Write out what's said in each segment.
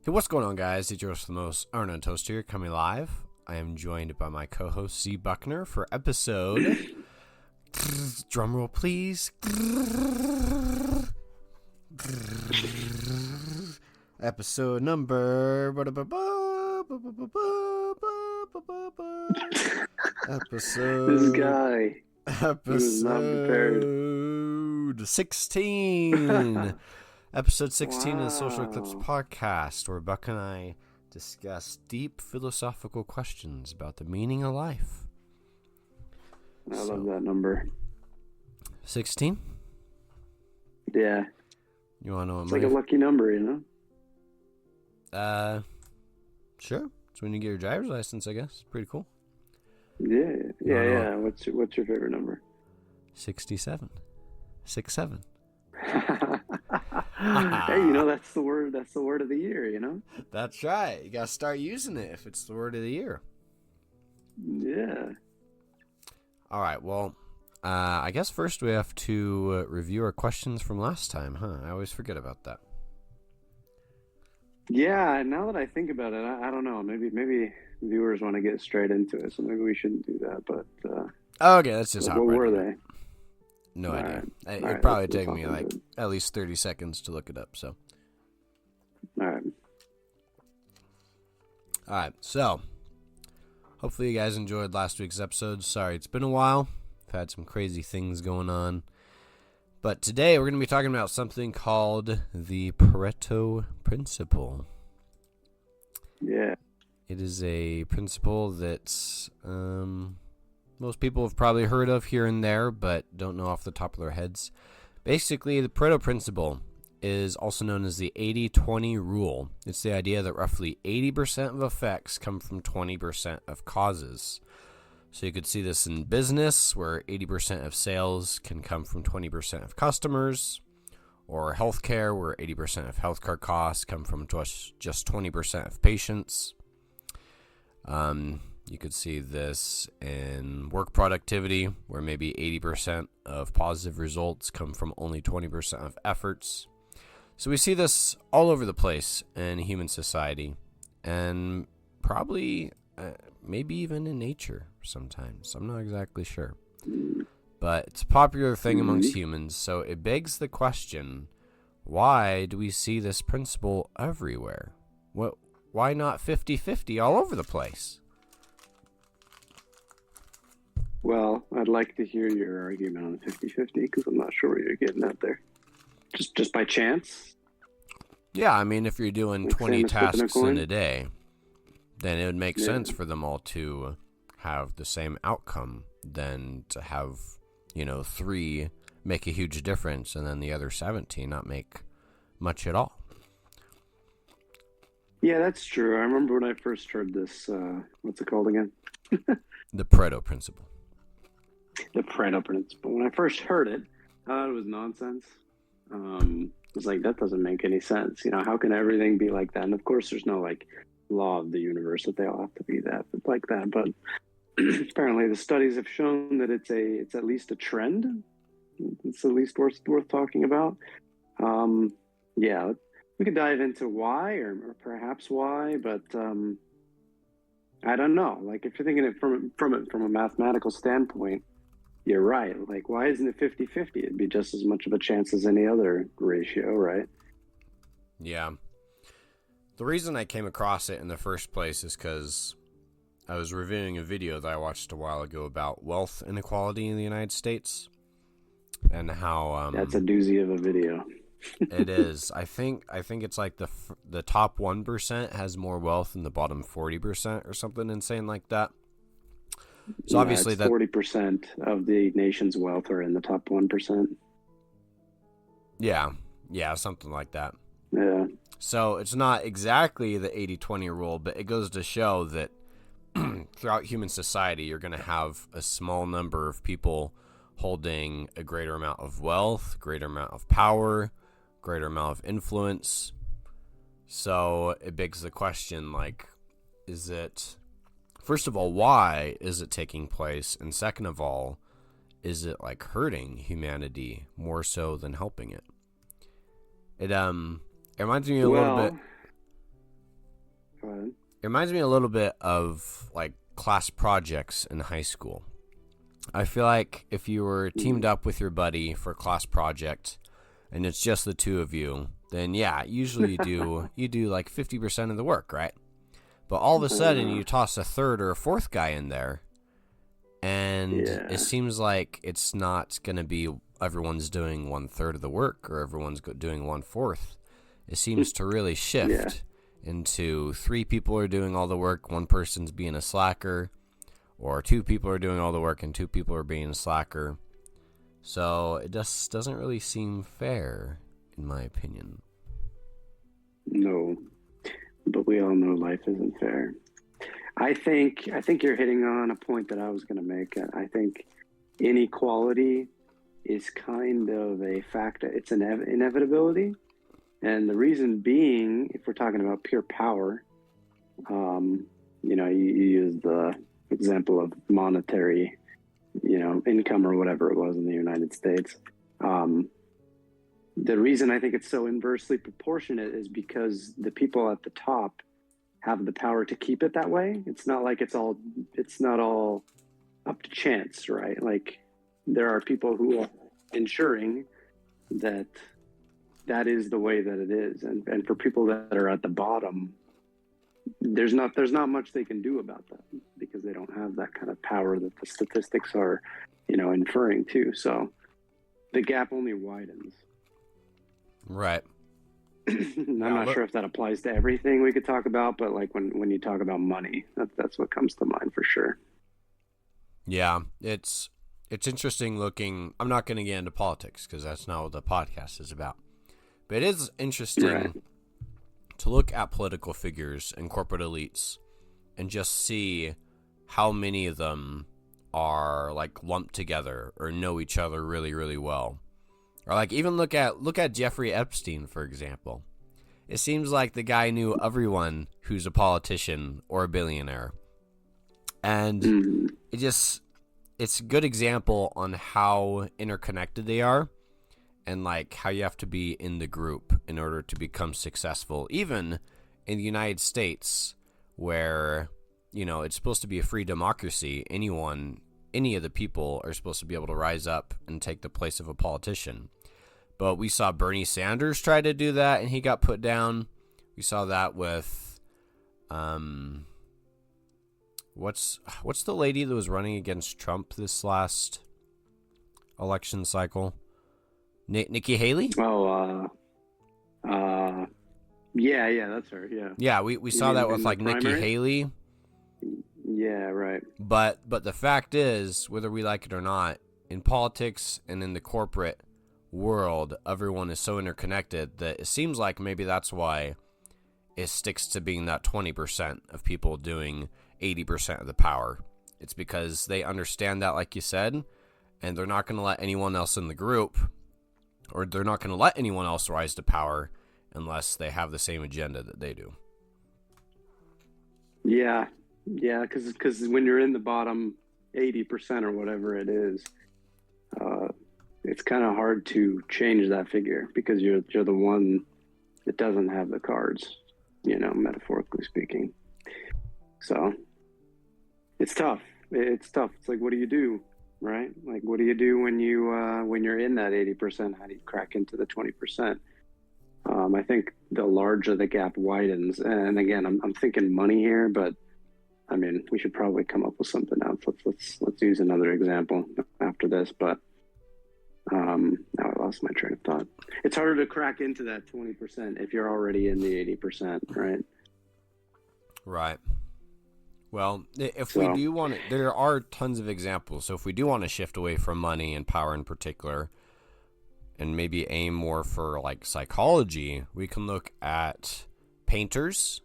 Hey, what's going on, guys? It's your host, the most Arnold Toast here, coming live. I am joined by my co-host, Z. Buckner, for episode... drumroll, please. Episode number... This guy is not prepared. Episode 16. Episode 16 of the Social Eclipse Wow. podcast, where Buck and I discuss deep philosophical questions about the meaning of life. I love that number. 16? Yeah, You want to know it's what like a lucky number, you know? Sure. It's when you get your driver's license, I guess. Pretty coll. Yeah. know What's your favorite number? 67. 67. Hey, you know that's the word. That's the word of the year. You know? That's right. You got to start using it if it's the word of the year. Yeah. All right, well, I guess first we have to review our questions from last time, huh? I always forget about that. Yeah. Now that I think about it, I don't know. Maybe viewers want to get straight into it, so maybe we shouldn't do that. But Okay, that's just how what were they? No All idea. right. It'd All right, probably let's take hop me into like it. at least 30 seconds to look it up, so. All right. All right, so hopefully you guys enjoyed last week's episode. Sorry, it's been a while. I've had some crazy things going on. But today we're going to be talking about something called the Pareto principle. Yeah. It is a principle that most people have probably heard of here and there, but don't know off the top of their heads. Basically, the Pareto principle is also known as the 80-20 rule. It's the idea that roughly 80% of effects come from 20% of causes. So you could see this in business, where 80% of sales can come from 20% of customers, or healthcare, where 80% of healthcare costs come from just 20% of patients. You could see this in work productivity, where maybe 80% of positive results come from only 20% of efforts. So we see this all over the place in human society, and probably maybe even in nature sometimes. I'm not exactly sure. But it's a popular thing amongst humans, so it begs the question, why do we see this principle everywhere? Why not 50-50 all over the place? Well, I'd like to hear your argument on 50-50 because I'm not sure what you're getting at there. Just by chance? Yeah, I mean, if you're doing Like 20 same as flipping a tasks in coin? a day, then it would make Yeah. sense for them all to have the same outcome than to have, 3 make a huge difference and then the other 17 not make much at all. Yeah, that's true. I remember when I first heard this, what's it called again? The Pareto principle. The Pareto principle. When I first heard it, I thought it was nonsense. I was like, that doesn't make any sense. You know, how can everything be like that? And of course, there's no like law of the universe that they all have to be that like that. But apparently, the studies have shown that it's at least a trend. It's at least worth talking about. Yeah, we could dive into why or perhaps why, but I don't know. Like if you're thinking it from a mathematical standpoint, you're right. Like why isn't it 50-50? It'd be just as much of a chance as any other ratio, right? Yeah. The reason I came across it in the first place is because I was reviewing a video that I watched a while ago about wealth inequality in the United States and how That's a doozy of a video. it is. I think it's like the top 1% has more wealth than the bottom 40% or something insane like that. So obviously that 40% of the nation's wealth are in the top 1%. yeah, something like that. Yeah. So it's not exactly the 80-20 rule, but it goes to show that throughout human society, you're going to have a small number of people holding a greater amount of wealth, greater amount of power, greater amount of influence. So it begs the question, like, is it, first of all, why is it taking place? And second of all, is it like hurting humanity more so than helping it? It reminds me a little bit. it reminds me a little bit of like class projects in high school. I feel like if you were teamed up with your buddy for a class project and it's just the two of you, then yeah, usually you do like 50% of the work, right? But all of a sudden you toss a third or a fourth guy in there, and it seems like it's not going to be everyone's doing 1/3 of the work or everyone's doing 1/4. It seems to really shift into 3 people are doing all the work, one person's being a slacker, or 2 people are doing all the work and 2 people are being a slacker. So it just doesn't really seem fair, in my opinion. No, but we all know life isn't fair. I think you're hitting on a point that I was going to make. I think inequality is kind of a factor. It's an inevitability. And the reason being, if we're talking about pure power, you use the example of monetary, income or whatever it was in the United States. The reason I think it's so inversely proportionate is because the people at the top have the power to keep it that way. It's not like it's not all up to chance, right? Like there are people who are ensuring that is the way that it is. And for people that are at the bottom, there's not much they can do about that because they don't have that kind of power that the statistics are, inferring to. So the gap only widens. Right. I'm not sure if that applies to everything we could talk about, but like when you talk about money, that's what comes to mind for sure. Yeah, it's interesting looking. I'm not going to get into politics because that's not what the podcast is about. But it is interesting to look at political figures and corporate elites and just see how many of them are like lumped together or know each other really, really well. Or like even look at Jeffrey Epstein, for example. It seems like the guy knew everyone who's a politician or a billionaire. And it's a good example on how interconnected they are and like how you have to be in the group in order to become successful. Even in the United States where, it's supposed to be a free democracy, any of the people are supposed to be able to rise up and take the place of a politician. But we saw Bernie Sanders try to do that, and he got put down. We saw that with, what's the lady that was running against Trump this last election cycle? Nikki Haley? Oh, yeah, that's her. Yeah. Yeah, we saw that with like Nikki Haley. Yeah, right. But the fact is, whether we like it or not, in politics and in the corporate world, everyone is so interconnected that it seems like maybe that's why it sticks to being that 20% of people doing 80% of the power. It's because they understand that, like you said, and they're not going to let anyone else in the group, or they're not going to let anyone else rise to power unless they have the same agenda that they do. Yeah, because when you're in the bottom 80% or whatever it is, it's kind of hard to change that figure because you're the one that doesn't have the cards, metaphorically speaking. So it's tough. It's like, what do you do, right? Like, what do you do when you're in that 80%? How do you crack into the 20%? I think the larger the gap widens, and again, I'm thinking money here, but I mean, we should probably come up with something else. Let's use another example after this, but now I lost my train of thought. It's harder to crack into that 20% if you're already in the 80%, right? Right. Well, we do want to, there are tons of examples. So if we do want to shift away from money and power in particular, and maybe aim more for like psychology, we can look at painters.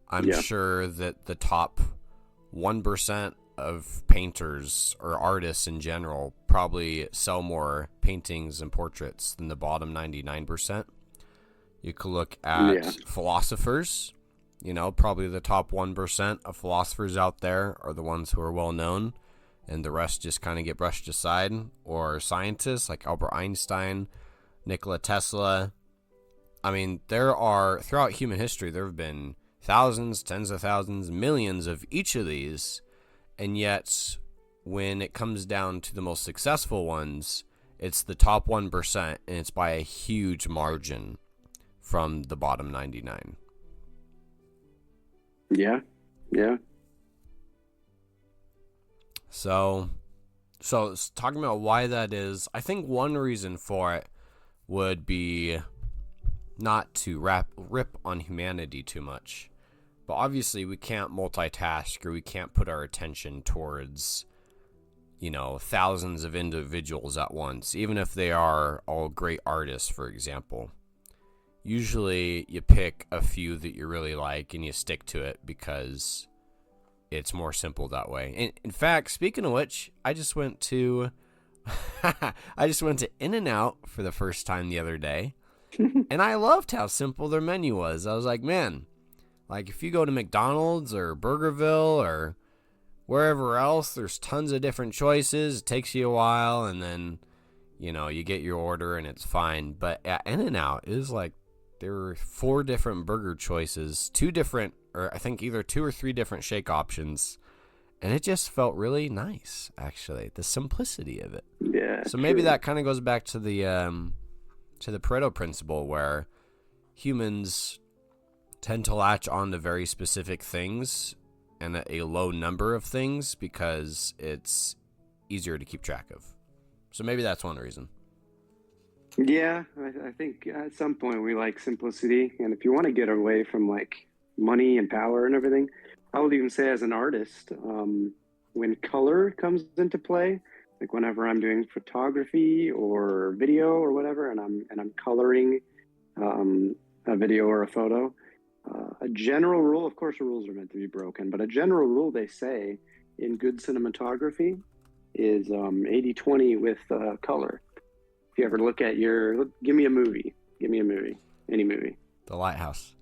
I'm sure that the top 1% of painters or artists in general probably sell more paintings and portraits than the bottom 99%. You could look at philosophers. Probably the top 1% of philosophers out there are the ones who are well known, and the rest just kind of get brushed aside. Or scientists like Albert Einstein, Nikola Tesla. I mean, throughout human history, there have been thousands, tens of thousands, millions of each of these, and yet when it comes down to the most successful ones, it's the top 1%, and it's by a huge margin from the bottom 99. Yeah. So talking about why that is, I think one reason for it would be not to rip on humanity too much. But obviously we can't multitask, or we can't put our attention towards, thousands of individuals at once, even if they are all great artists, for example. Usually you pick a few that you really like and you stick to it because it's more simple that way. In fact, speaking of which, I just went to In-N-Out for the first time the other day, and I loved how simple their menu was. I was like, man, like if you go to McDonald's or Burgerville or wherever else, there's tons of different choices. It takes you a while, and then, you get your order and it's fine. But at In-N-Out, it was like there were 4 different burger choices, 2 different, or I think either 2 or 3 different shake options. And it just felt really nice, actually, the simplicity of it. Yeah. So maybe that kind of goes back to the Pareto principle, where humans tend to latch on to very specific things and a low number of things because it's easier to keep track of. So maybe that's one reason. Yeah, I think at some point we like simplicity, and if you want to get away from like money and power and everything, I would even say as an artist, when color comes into play, like whenever I'm doing photography or video or whatever, and I'm coloring a video or a photo, a general rule, of course, the rules are meant to be broken, but a general rule they say in good cinematography is 80-20 with color. If you ever look at give me a movie, any movie. The Lighthouse.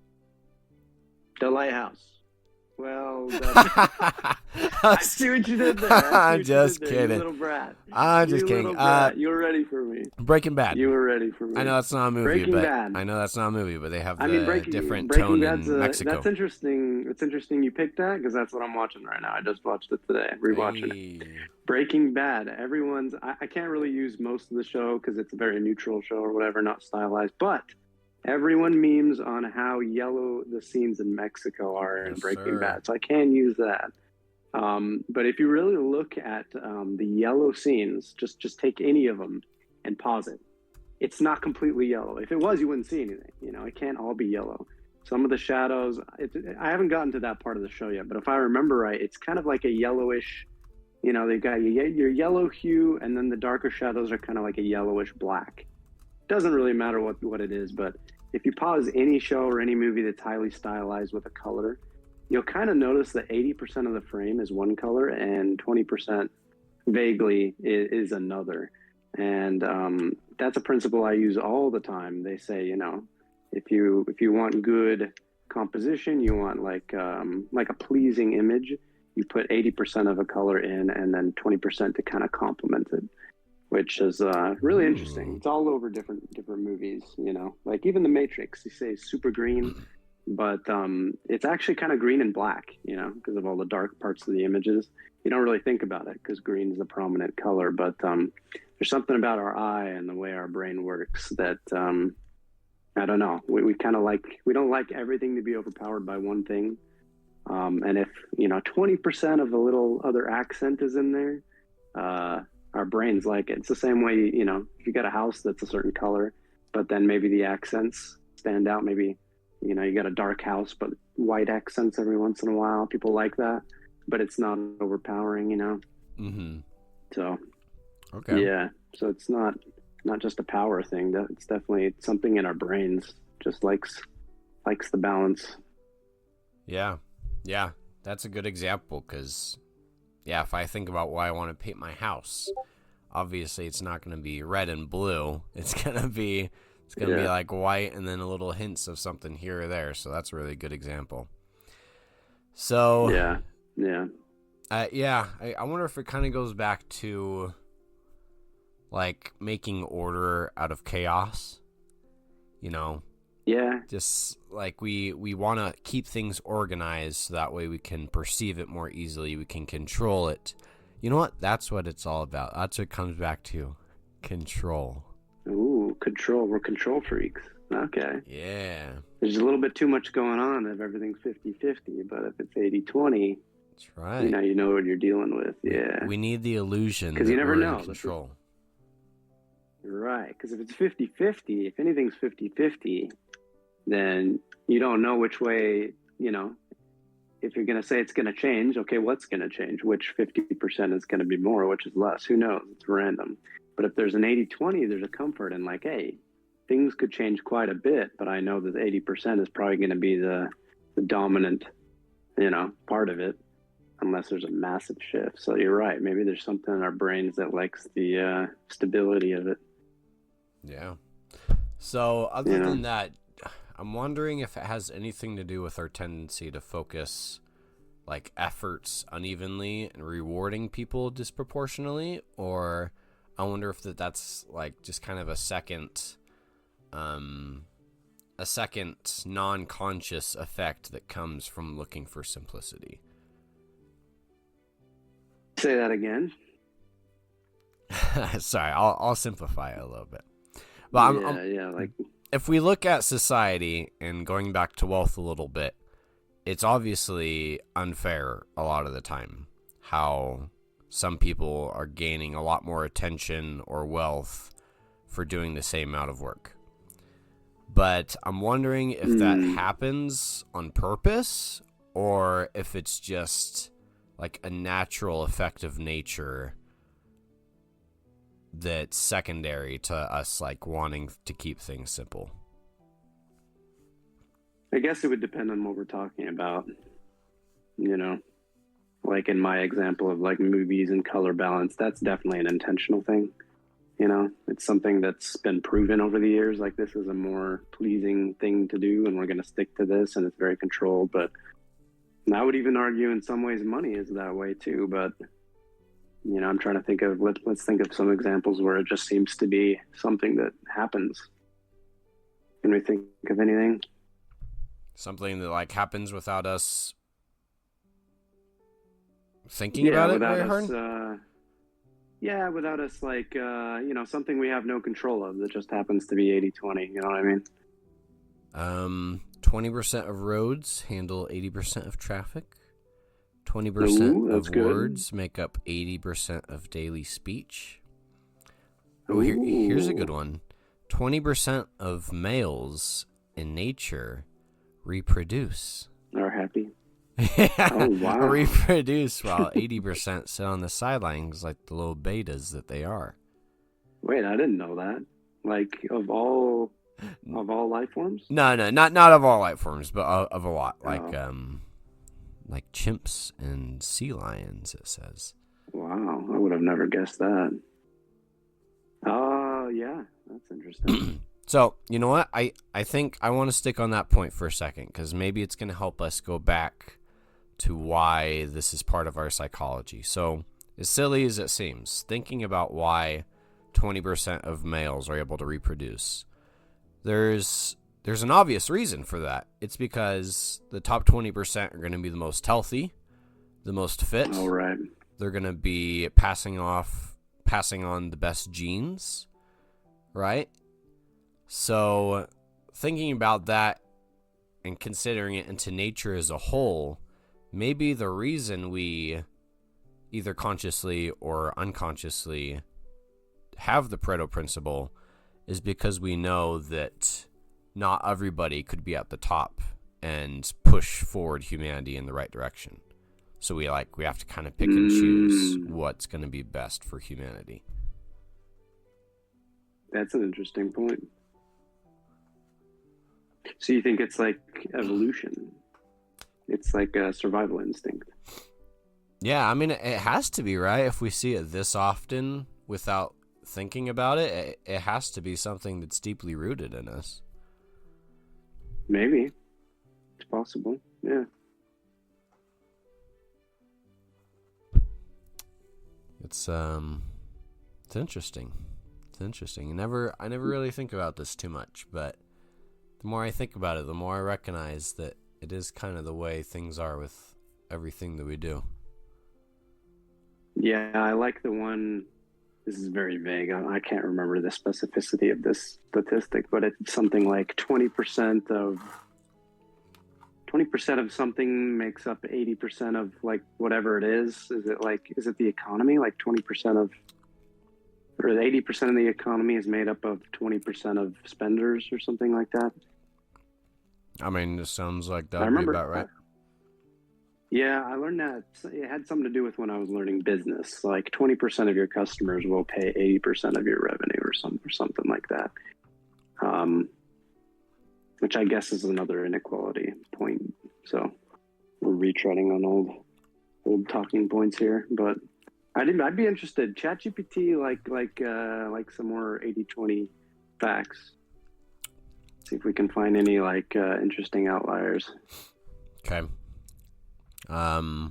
Well, I see what you did there. I'm just kidding. You little brat. I'm just kidding. You were ready for me. Breaking Bad. You were ready for me. I know that's not a movie, Breaking but Bad. I know that's not a movie, but they have different Breaking tone Bad's in Mexico. That's interesting. It's interesting you picked that because that's what I'm watching right now. I just watched it today, rewatching it. Breaking Bad. I can't really use most of the show because it's a very neutral show or whatever, not stylized, but everyone memes on how yellow the scenes in Mexico are in Breaking Bad, so I can use that. But if you really look at the yellow scenes, just take any of them and pause it. It's not completely yellow. If it was, you wouldn't see anything. It can't all be yellow. Some of the shadows, I haven't gotten to that part of the show yet, but if I remember right, it's kind of like a yellowish, they've got your yellow hue, and then the darker shadows are kind of like a yellowish black. Doesn't really matter what it is, but if you pause any show or any movie that's highly stylized with a color, you'll kind of notice that 80% of the frame is one color and 20% vaguely is another. And that's a principle I use all the time. They say, if you want good composition, you want like a pleasing image, you put 80% of a color in and then 20% to kind of complement it, which is really interesting. It's all over different movies, like even The Matrix, you say super green, but it's actually kind of green and black, because of all the dark parts of the images. You don't really think about it because green is a prominent color, but there's something about our eye and the way our brain works that I don't know. We kind of we don't like everything to be overpowered by one thing. And if 20% of a little other accent is in there, our brains like it. It's the same way, if you got a house that's a certain color, but then maybe the accents stand out. Maybe, you got a dark house, but white accents every once in a while. People like that, but it's not overpowering, Mm-hmm. So, okay. Yeah. So it's not just a power thing. It's definitely something in our brains just likes the balance. Yeah. Yeah. That's a good example because, if I think about why I want to paint my house, obviously it's not going to be red and blue. It's going to be like white and then a little hints of something here or there. So that's a really good example. So yeah. I wonder if it kind of goes back to like making order out of chaos. Yeah. Just like we want to keep things organized so that way we can perceive it more easily, we can control it. You know what? That's what it's all about. That's what it comes back to. Control. Ooh, control. We're control freaks. Okay. Yeah. There's a little bit too much going on if everything's 50-50, but if it's 80-20, That's right. you know what you're dealing with. Yeah. We need the illusion that you never we're know. in control. Right. Because if it's 50-50, if anything's 50-50, then you don't know which way, if you're going to say it's going to change, okay, what's going to change? Which 50% is going to be more, which is less? Who knows? It's random. But if there's an 80-20, there's a comfort in like, hey, things could change quite a bit, but I know that 80% is probably going to be the dominant, part of it, unless there's a massive shift. So you're right. Maybe there's something in our brains that likes the stability of it. Yeah. So other than that, I'm wondering if it has anything to do with our tendency to focus like efforts unevenly and rewarding people disproportionately, or I wonder if that's like just kind of a second non-conscious effect that comes from looking for simplicity. Say that again. Sorry, I'll simplify it a little bit. But like if we look at society and going back to wealth a little bit, it's obviously unfair a lot of the time how some people are gaining a lot more attention or wealth for doing the same amount of work. But I'm wondering if that happens on purpose or if it's just like a natural effect of nature that's secondary to us like wanting to keep things simple. I guess it would depend on what we're talking about. Like in my example of like movies and color balance, that's definitely an intentional thing. It's something that's been proven over the years. Like this is a more pleasing thing to do and we're going to stick to this and it's very controlled. But I would even argue in some ways money is that way too. But I'm trying to think of, let's think of some examples where it just seems to be something that happens. Can we think of anything? Something that like happens without us thinking about it very hard? Without us like, something we have no control of that just happens to be 80-20, you know what I mean? 20% of roads handle 80% of traffic. 20% of words make up 80% of daily speech. Oh, here's a good one. 20% of males in nature reproduce. Are happy. Oh, wow. Reproduce while 80% sit on the sidelines like the little betas that they are. Wait, I didn't know that. Like of all life forms? No, not of all life forms, but of a lot. Like chimps and sea lions, it says. Wow, I would have never guessed that. Oh, yeah, that's interesting. So, you know what? I think I want to stick on that point for a second because maybe it's going to help us go back to why this is part of our psychology. So, as silly as it seems, thinking about why 20% of males are able to reproduce, there's an obvious reason for that. It's because the top 20% are going to be the most healthy, the most fit. All right. They're going to be passing on the best genes, right? So thinking about that and considering it into nature as a whole, maybe the reason we either consciously or unconsciously have the Pareto principle is because we know that not everybody could be at the top and push forward humanity in the right direction. So we have to kind of pick and choose what's going to be best for humanity. That's an interesting point. So you think it's like evolution? It's like a survival instinct. Yeah, I mean, it has to be, right? If we see it this often without thinking about it, it has to be something that's deeply rooted in us. Maybe. It's possible, yeah. It's interesting. It's interesting. I never really think about this too much, but The more I think about it, the more I recognize that it is kind of the way things are with everything that we do. Yeah, I like the one. This is very vague. I can't remember the specificity of this statistic, but it's something like 20% of something makes up 80% of like whatever it is. Is it the economy? Like 20% of, or 80% of the economy is made up of 20% of spenders or something like that. I mean, this sounds like I that'd be remember, about right. yeah, I learned that it had something to do with when I was learning business. Like 20% of your customers will pay 80% of your revenue or something like that. Which I guess is another inequality point. So we're retreading on old talking points here, but I'd be interested. ChatGPT like some more 80-20 facts. See if we can find any interesting outliers. Okay. Yeah,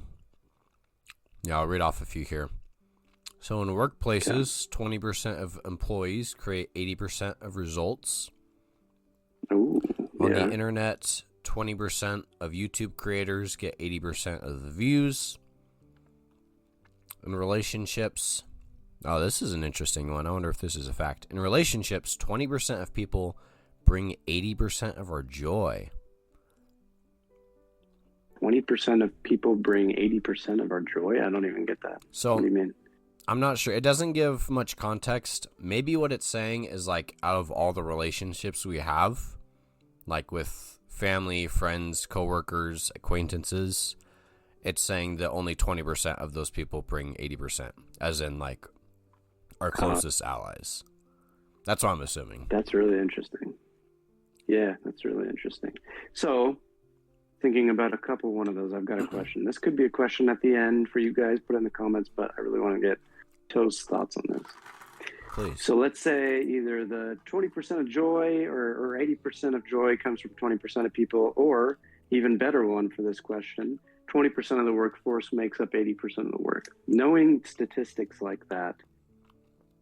I'll read off a few here. So in workplaces, 20% of employees create 80% of results. Ooh, On yeah. the internet, 20% of YouTube creators get 80% of the views. In relationships, oh, this is an interesting one. I wonder if this is a fact. In relationships, 20% of people bring 80% of our joy. 20% of people bring 80% of our joy? I don't even get that. So, what do you mean? I'm not sure. It doesn't give much context. Maybe what it's saying is like out of all the relationships we have, like with family, friends, coworkers, acquaintances, it's saying that only 20% of those people bring 80%, as in like our closest allies. That's what I'm assuming. That's really interesting. Yeah, that's really interesting. So, thinking about one of those, I've got a question. This could be a question at the end for you guys. Put it in the comments, but I really want to get Toe's thoughts on this. Please. So let's say either the 20% of joy or 80% of joy comes from 20% of people, or even better one for this question, 20% of the workforce makes up 80% of the work. Knowing statistics like that,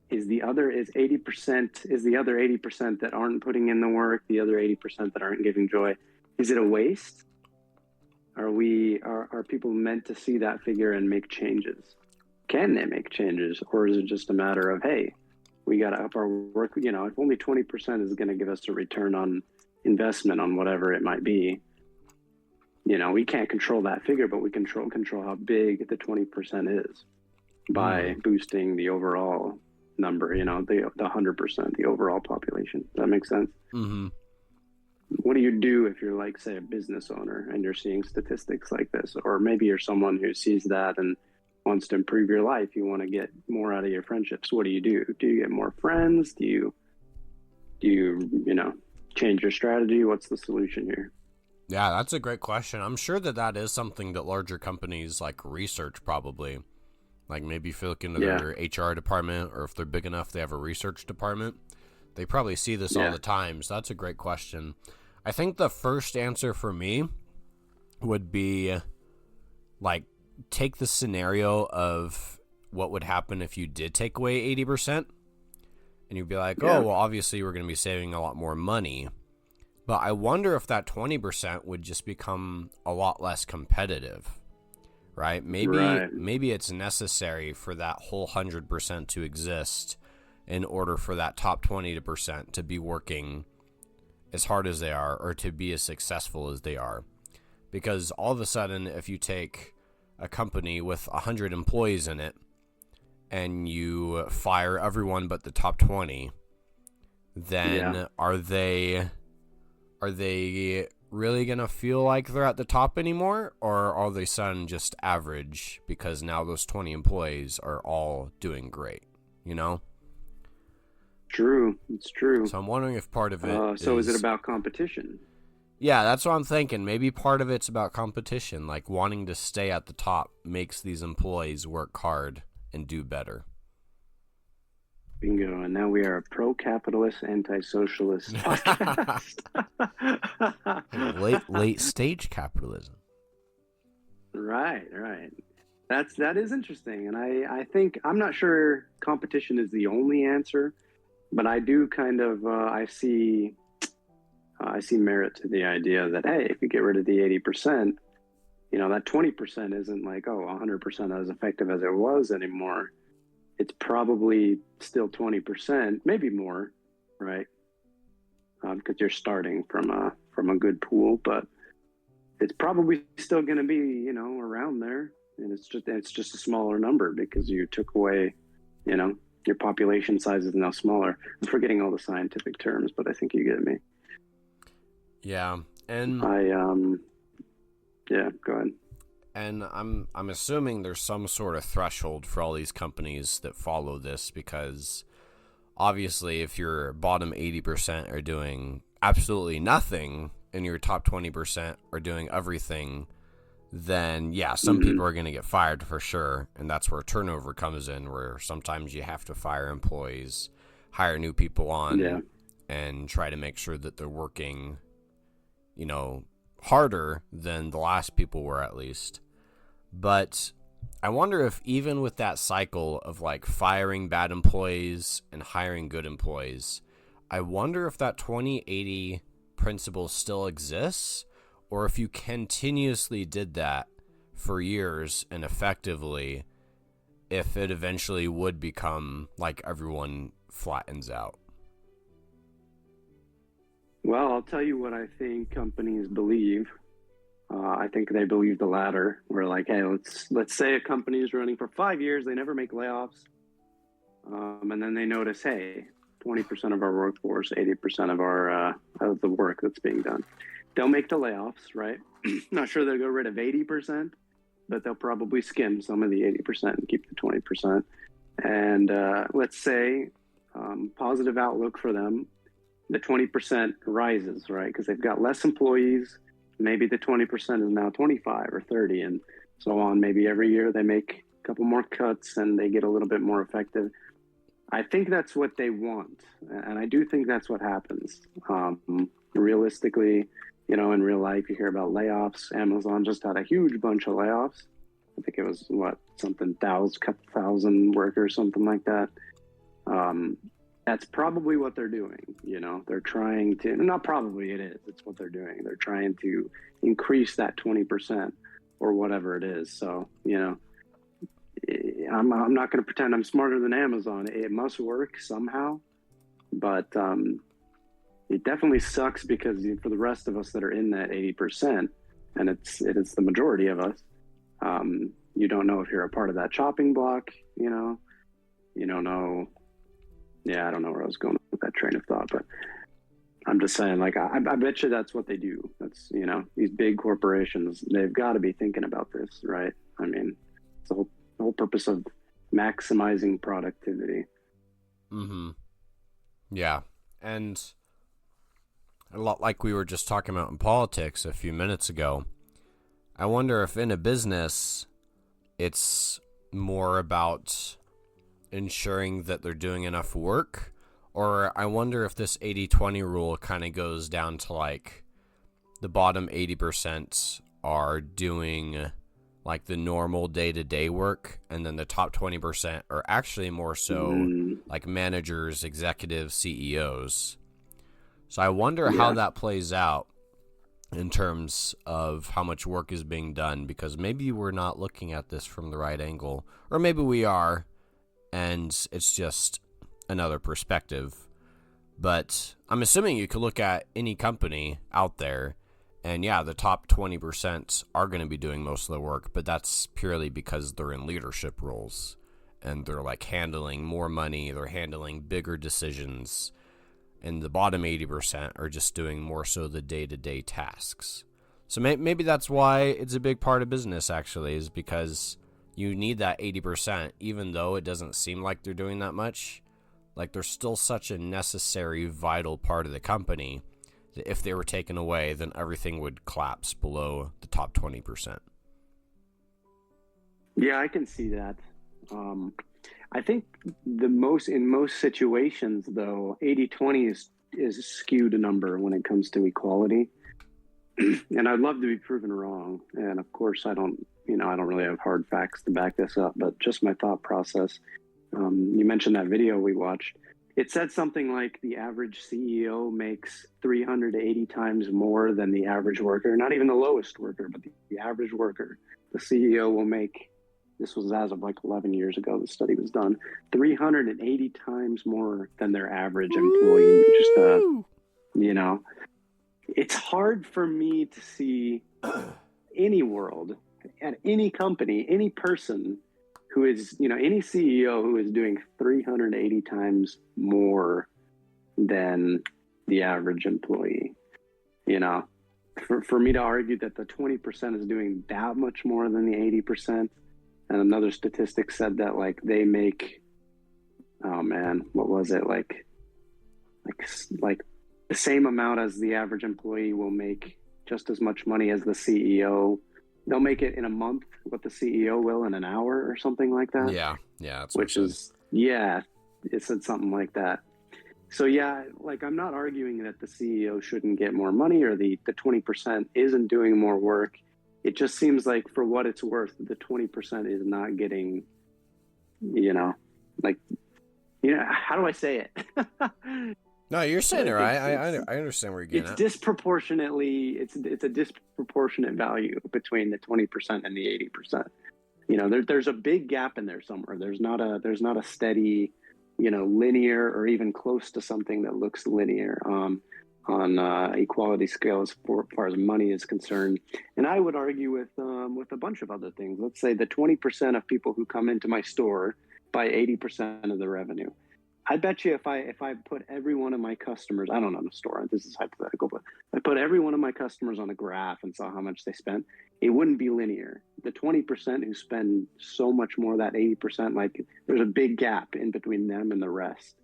is the other 80% that aren't putting in the work, the other 80% that aren't giving joy, is it a waste? Are people meant to see that figure and make changes? Can they make changes, or is it just a matter of, hey, we got to up our work? You know, if only 20% is going to give us a return on investment on whatever it might be, you know, we can't control that figure, but we control how big the 20% is by boosting the overall number. You know, the 100%, the overall population. Does that make sense? Mm-hmm. What do you do if you're like, say, a business owner and you're seeing statistics like this? Or maybe you're someone who sees that and wants to improve your life. You want to get more out of your friendships. What do? Do you get more friends? Do you change your strategy? What's the solution here? Yeah, that's a great question. I'm sure that is something that larger companies like research probably. Like maybe if you look into their HR department, or if they're big enough, they have a research department. They probably see this all the time. So that's a great question. I think the first answer for me would be like take the scenario of what would happen if you did take away 80%, and you'd be like, oh, well, obviously we're going to be saving a lot more money. But I wonder if that 20% would just become a lot less competitive, right? Maybe it's necessary for that whole 100% to exist in order for that top 20% to be working as hard as they are, or to be as successful as they are. Because all of a sudden, if you take a company with 100 employees in it and you fire everyone but the top 20, then are they really going to feel like they're at the top anymore? Or are they suddenly just average because now those 20 employees are all doing great, you know? True. It's true. So I'm wondering if part of it is it about competition? Yeah, that's what I'm thinking. Maybe part of it's about competition, like wanting to stay at the top makes these employees work hard and do better. Bingo. And now we are a pro-capitalist, anti-socialist podcast. late stage capitalism. Right. That is interesting. And I think, I'm not sure competition is the only answer, but I do kind of, I see I see merit to the idea that, hey, if you get rid of the 80%, that 20% isn't like, 100% as effective as it was anymore. It's probably still 20%, maybe more, right? Because you're starting from a good pool, but it's probably still going to be, around there. And it's just a smaller number because you took away, your population size is now smaller. I'm forgetting all the scientific terms, but I think you get me. Yeah, and yeah, go ahead. And I'm assuming there's some sort of threshold for all these companies that follow this, because obviously if your bottom 80% are doing absolutely nothing and your top 20% are doing everything, then yeah, some people are going to get fired for sure. And that's where turnover comes in, where sometimes you have to fire employees, hire new people on, and try to make sure that they're working, harder than the last people were, at least. But I wonder if even with that cycle of like firing bad employees and hiring good employees, I wonder if that 20-80 principle still exists, or if you continuously did that for years and effectively, if it eventually would become like everyone flattens out. Well, I'll tell you what I think companies believe. I think they believe the latter. We're like, hey, let's say a company is running for 5 years, they never make layoffs, and then they notice, hey, 20% of our workforce, 80% of the work that's being done. They'll make the layoffs, right? Not sure they'll go rid of 80%, but they'll probably skim some of the 80% and keep the 20%. And let's say positive outlook for them, the 20% rises, right? Because they've got less employees. Maybe the 20% is now 25 or 30 and so on. Maybe every year they make a couple more cuts and they get a little bit more effective. I think that's what they want. And I do think that's what happens. Realistically, in real life, you hear about layoffs. Amazon just had a huge bunch of layoffs. I think it was couple thousand workers, something like that. That's probably what they're doing. They're trying to, not probably, it is, it's what they're doing. They're trying to increase that 20% or whatever it is. So, I'm not going to pretend I'm smarter than Amazon. It must work somehow, but it definitely sucks because for the rest of us that are in that 80%, and it is the majority of us, you don't know if you're a part of that chopping block. You don't know. Yeah, I don't know where I was going with that train of thought, but I'm just saying, like, I bet you that's what they do. That's, these big corporations, they've got to be thinking about this, right? I mean, it's the whole purpose of maximizing productivity. Mm-hmm. Yeah. And a lot like we were just talking about in politics a few minutes ago, I wonder if in a business, it's more about ensuring that they're doing enough work, or I wonder if this 80-20 rule kind of goes down to like the bottom 80% are doing like the normal day-to-day work, and then the top 20% are actually more so like managers, executives, CEOs. So I wonder how that plays out in terms of how much work is being done, because maybe we're not looking at this from the right angle, or maybe we are, and it's just another perspective. But I'm assuming you could look at any company out there, and yeah, the top 20% are going to be doing most of the work, but that's purely because they're in leadership roles, and they're like handling more money, they're handling bigger decisions, and the bottom 80% are just doing more so the day-to-day tasks. So maybe that's why it's a big part of business, actually, is because you need that 80%, even though it doesn't seem like they're doing that much. Like, they're still such a necessary, vital part of the company that if they were taken away, then everything would collapse below the top 20%. Yeah, I can see that. I think in most situations, though, 80-20 is a skewed number when it comes to equality. And I'd love to be proven wrong. And of course, I don't really have hard facts to back this up, but just my thought process. You mentioned that video we watched. It said something like the average CEO makes 380 times more than the average worker, not even the lowest worker, but the average worker. The CEO will make, this was as of like 11 years ago, the study was done, 380 times more than their average employee. Just, you know, it's hard for me to see any world, at any company, any person who is, any CEO who is doing 380 times more than the average employee. For me to argue that the 20% is doing that much more than the 80%, and another statistic said that like they make, oh man, what was it, like the same amount as the average employee will make just as much money as the CEO. They'll make it in a month what the CEO will in an hour or something like that. Yeah, that's which is, yeah, it said something like that. So yeah, like I'm not arguing that the CEO shouldn't get more money or the 20% isn't doing more work. It just seems like for what it's worth, the 20% is not getting, how do I say it? No, you're saying it right. I understand where you're getting at. Disproportionately, it's a disproportionate value between the 20% and the 80%. There's a big gap in there somewhere. There's not a steady, linear or even close to something that looks linear on equality scale as far as money is concerned. And I would argue with a bunch of other things. Let's say the 20% of people who come into my store buy 80% of the revenue. I bet you if I put every one of my customers, I don't own a store, this is hypothetical, but I put every one of my customers on a graph and saw how much they spent, it wouldn't be linear. The 20% who spend so much more, that 80%, like there's a big gap in between them and the rest,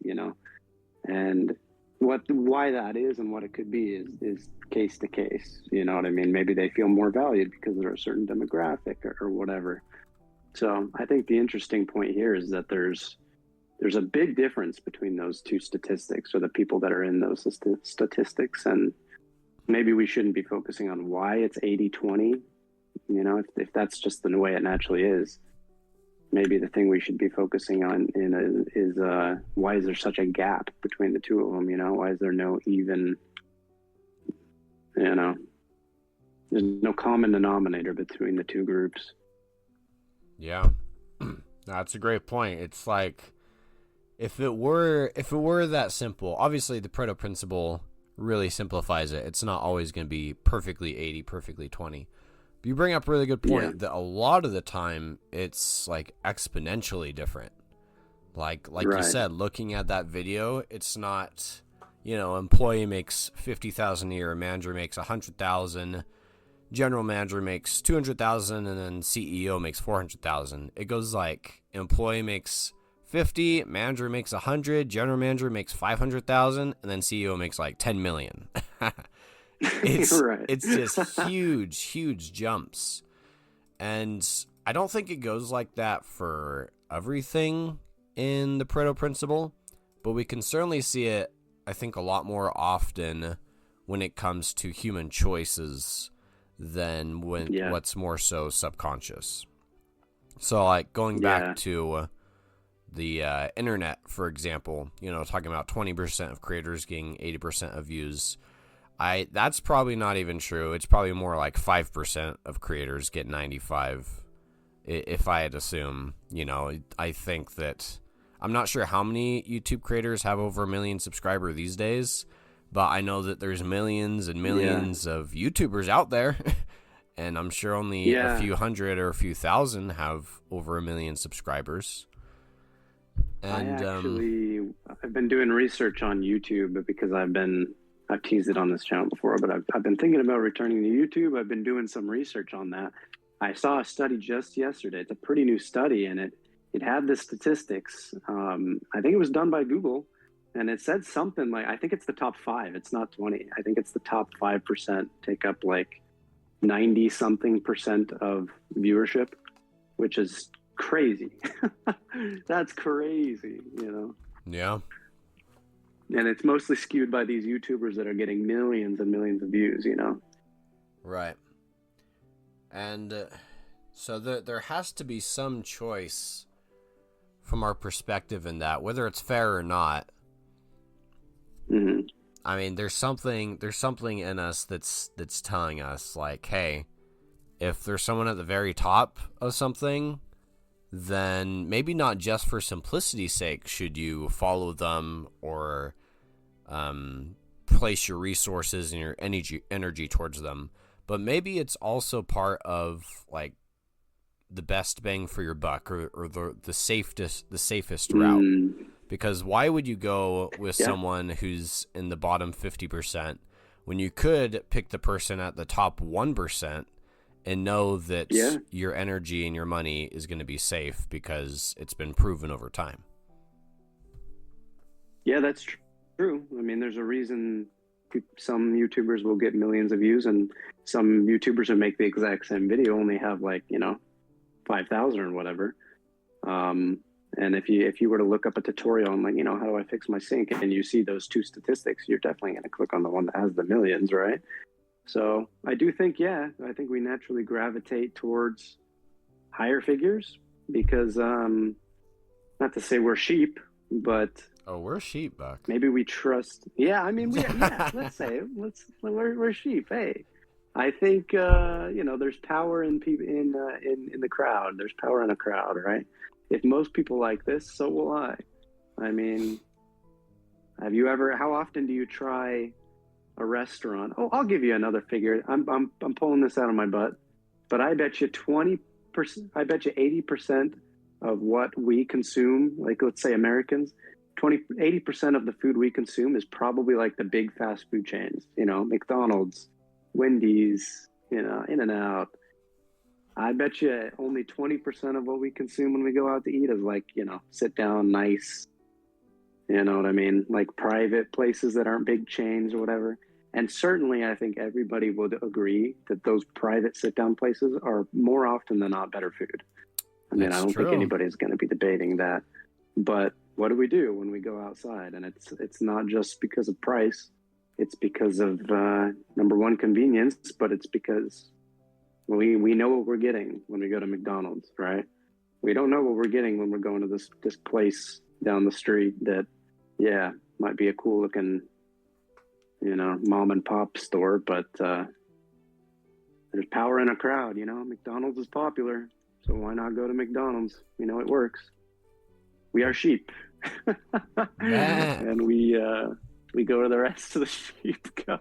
and why that is and what it could be is case to case, you know what I mean? Maybe they feel more valued because they're a certain demographic or whatever. So I think the interesting point here is that there's a big difference between those two statistics, or the people that are in those statistics. And maybe we shouldn't be focusing on why it's 80-20, if that's just the way it naturally is. Maybe the thing we should be focusing on is why is there such a gap between the two of them? Why is there no even, there's no common denominator between the two groups. Yeah, that's a great point. It's like, If it were that simple, obviously the Pareto principle really simplifies it. It's not always going to be perfectly 80, perfectly 20. But you bring up a really good point that a lot of the time it's like exponentially different. Like right. You said, looking at that video, it's not, employee makes $50,000 a year, manager makes $100,000, general manager makes $200,000, and then CEO makes $400,000. It goes like employee makes 50, manager makes 100, general manager makes 500,000, and then CEO makes like 10 million. It's just huge jumps. And I don't think it goes like that for everything in the Pareto principle, but we can certainly see it, I think, a lot more often when it comes to human choices than what's more so subconscious. So like going back to the internet, for example, talking about 20% of creators getting 80% of views. That's probably not even true. It's probably more like 5% of creators get 95. If I had to assume, I think that I'm not sure how many YouTube creators have over 1 million subscribers these days, but I know that there's millions and millions of YouTubers out there. And I'm sure only a few hundred or a few thousand have over 1 million subscribers. And I've been doing research on YouTube because I've teased it on this channel before, but I've been thinking about returning to YouTube. I've been doing some research on that. I saw a study just yesterday. It's a pretty new study, and it had the statistics. I think it was done by Google, and it said something like, I think it's the top 5. It's not 20. I think it's the top 5% take up like 90-something% of viewership, which is crazy. That's crazy, Yeah. And it's mostly skewed by these YouTubers that are getting millions and millions of views, Right. And so there has to be some choice from our perspective in that, whether it's fair or not. Hmm. I mean, there's something in us that's telling us like, hey, if there's someone at the very top of something, then maybe not just for simplicity's sake should you follow them or place your resources and your energy towards them, but maybe it's also part of like the best bang for your buck, or the safest route. Mm. Because why would you go with Yeah. someone who's in the bottom 50% when you could pick the person at the top 1% and know that Yeah. your energy and your money is going to be safe because it's been proven over time? Yeah, that's true. I mean, there's a reason some YouTubers will get millions of views, and some YouTubers who make the exact same video only have like, 5,000 or whatever. And if you were to look up a tutorial on like, how do I fix my sink, and you see those two statistics, you're definitely going to click on the one that has the millions, right? So I do think, I think we naturally gravitate towards higher figures because, not to say we're sheep, but Oh, we're sheep, Buck. maybe we trust. Yeah, I mean, let's say we're sheep. Hey, I think there's power in people in the crowd. There's power in a crowd, right? If most people like this, so will I. I mean, how often do you try a restaurant? Oh, I'll give you another figure. I'm pulling this out of my butt, but I bet you 20%, I bet you 80% of what we consume, like let's say Americans, 80% of the food we consume is probably like the big fast food chains, McDonald's, Wendy's, In-N-Out. I bet you only 20% of what we consume when we go out to eat is like, sit down, nice, you know what I mean? Like private places that aren't big chains or whatever. And certainly I think everybody would agree that those private sit down places are more often than not better food. I mean, I don't think anybody's going to be debating that. But what do we do when we go outside? And it's not just because of price. It's because of, number one, convenience, but it's because we know what we're getting when we go to McDonald's, right? We don't know what we're getting when we're going to this place down the street that, might be a cool looking, mom and pop store, but there's power in a crowd, McDonald's is popular, so why not go to McDonald's? It works. We are sheep. And we go to the rest of the sheep go.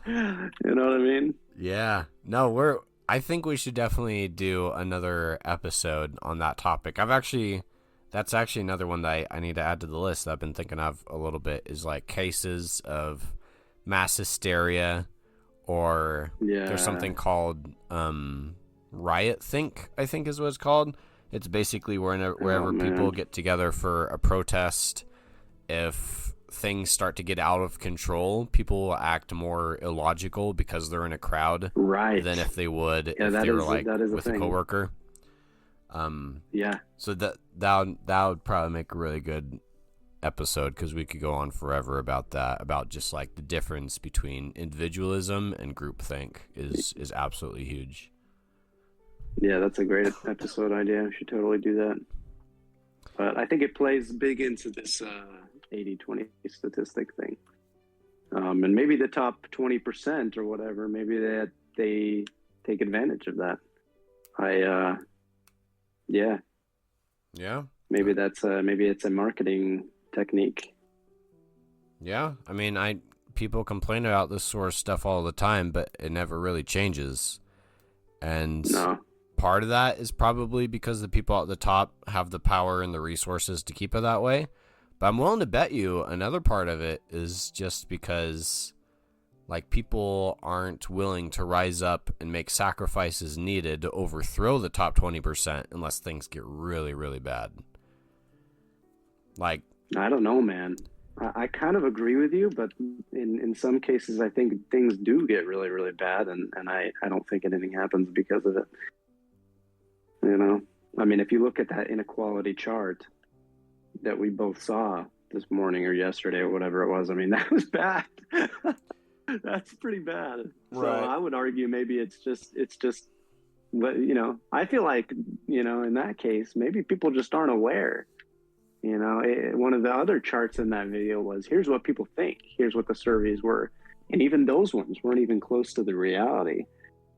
You know what I mean? Yeah. No, I think we should definitely do another episode on that topic. That's actually another one that I need to add to the list that I've been thinking of a little bit, is like cases of mass hysteria, or there's something called riot think, I think is what it's called. It's basically wherever people get together for a protest. If things start to get out of control, people will act more illogical because they're in a crowd, right, than if they would if they were like with a coworker. So that would probably make a really good episode, because we could go on forever about that, about just like the difference between individualism and groupthink is absolutely huge. Yeah, that's a great episode idea. We should totally do that. But I think it plays big into this 80-20 statistic thing. And maybe the top 20% or whatever, maybe they take advantage of that. Maybe maybe it's a marketing technique. Yeah, I mean, people complain about this sort of stuff all the time, but it never really changes. And part of that is probably because the people at the top have the power and the resources to keep it that way. But I'm willing to bet you another part of it is just because, like, people aren't willing to rise up and make sacrifices needed to overthrow the top 20% unless things get really, really bad. Like, I don't know, man. I kind of agree with you, but in some cases, I think things do get really, really bad, and I don't think anything happens because of it. I mean, if you look at that inequality chart that we both saw this morning or yesterday or whatever it was, I mean, that was bad. That's pretty bad. Right. So I would argue maybe it's just what, I feel like, in that case, maybe people just aren't aware. One of the other charts in that video was, here's what people think, here's what the surveys were, and even those ones weren't even close to the reality.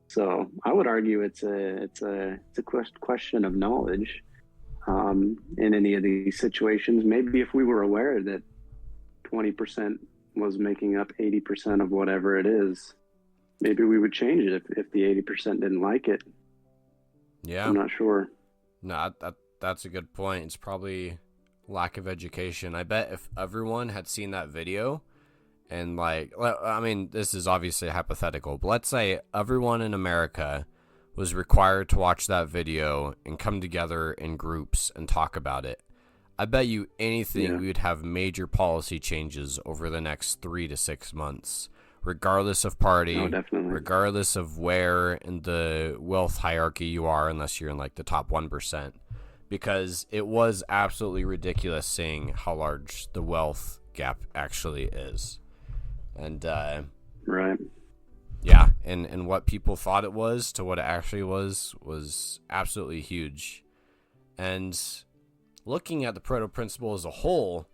So I would argue it's a question of knowledge in any of these situations. Maybe if we were aware that 20% was making up 80% of whatever it is, maybe we would change it if the 80% didn't like it. Yeah. I'm not sure. No, that's a good point. It's probably lack of education. I bet if everyone had seen that video and I mean, this is obviously hypothetical, but let's say everyone in America was required to watch that video and come together in groups and talk about it. I bet you anything we would have major policy changes over the next 3 to 6 months, regardless of party, regardless of where in the wealth hierarchy you are, unless you're in like the top 1%, because it was absolutely ridiculous seeing how large the wealth gap actually is. And, right. Yeah, and what people thought it was to what it actually was absolutely huge. And looking at the Pareto principle as a whole,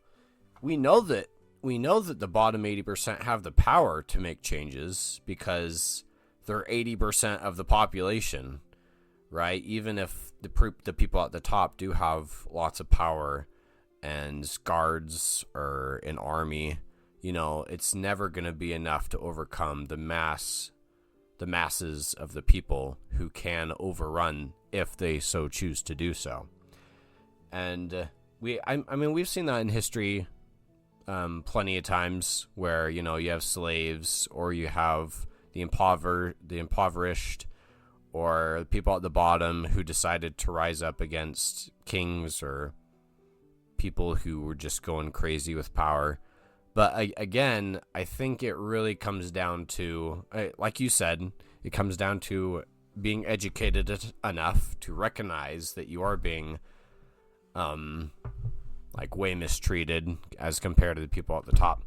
we know that the bottom 80% have the power to make changes because they're 80% of the population, right? Even if the people at the top do have lots of power and guards or an army, it's never going to be enough to overcome the masses of the people who can overrun if they so choose to do so. And we've seen that in history plenty of times where, you have slaves, or you have the impoverished, or people at the bottom who decided to rise up against kings or people who were just going crazy with power. But again, I think it really comes down to, like you said, it comes down to being educated enough to recognize that you are being way mistreated as compared to the people at the top.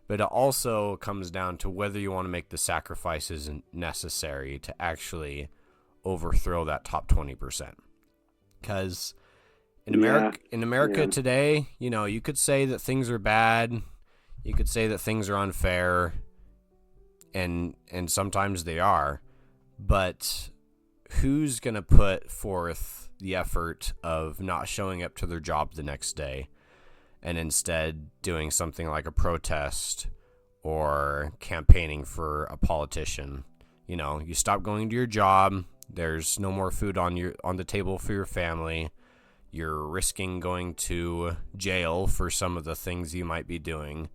But it also comes down to whether you want to make the sacrifices necessary to actually overthrow that top 20%. Because in America today, you could say that things are bad. You could say that things are unfair, and sometimes they are, but who's going to put forth the effort of not showing up to their job the next day and instead doing something like a protest or campaigning for a politician? You stop going to your job, there's no more food on the table for your family, you're risking going to jail for some of the things you might be doing.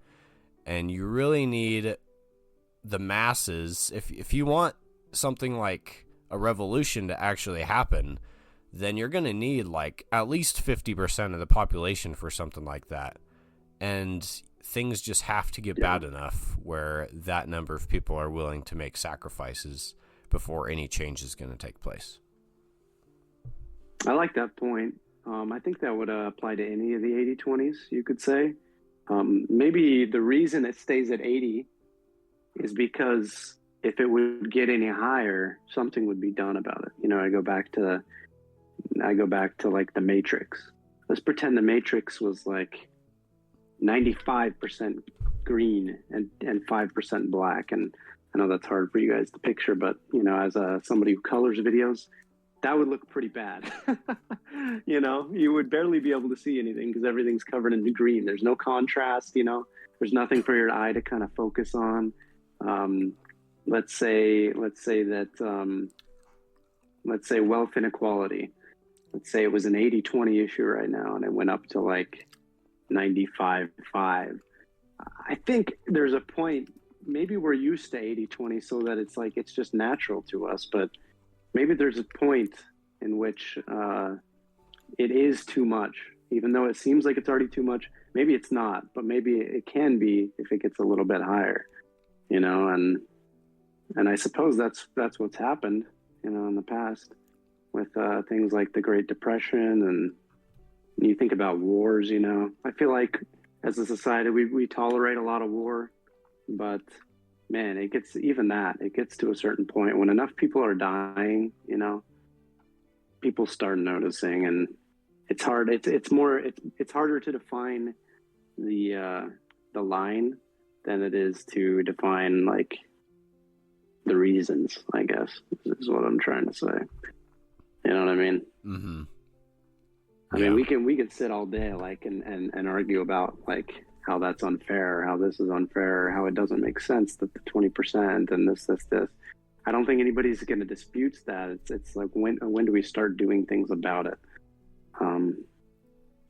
And you really need the masses. If you want something like a revolution to actually happen, then you're going to need at least 50% of the population for something like that. And things just have to get bad enough where that number of people are willing to make sacrifices before any change is going to take place. I like that point. I think that would apply to any of the 80/20s, you could say. Maybe the reason it stays at 80 is because if it would get any higher, something would be done about it. I go back to like the Matrix. Let's pretend the Matrix was like 95% green and 5% black. And I know that's hard for you guys to picture, but as somebody who colors videos, that would look pretty bad. You would barely be able to see anything because everything's covered in green. There's no contrast, there's nothing for your eye to kind of focus on. Let's say wealth inequality. Let's say it was an 80/20 issue right now and it went up to like 95/5. I think there's a point, maybe we're used to 80/20 so that it's just natural to us, but maybe there's a point in which it is too much, even though it seems like it's already too much. Maybe it's not, but maybe it can be if it gets a little bit higher, and I suppose that's what's happened, in the past with things like the Great Depression, and you think about wars. I feel like as a society we tolerate a lot of war, but man, it gets to a certain point when enough people are dying, people start noticing, and it's hard. It's harder to define the line than it is to define like the reasons, I guess, is what I'm trying to say. You know what I mean? Mm-hmm. I mean, we could sit all day like and argue about like how that's unfair, how this is unfair, how it doesn't make sense that the 20% and this. I don't think anybody's going to dispute that. It's like when do we start doing things about it?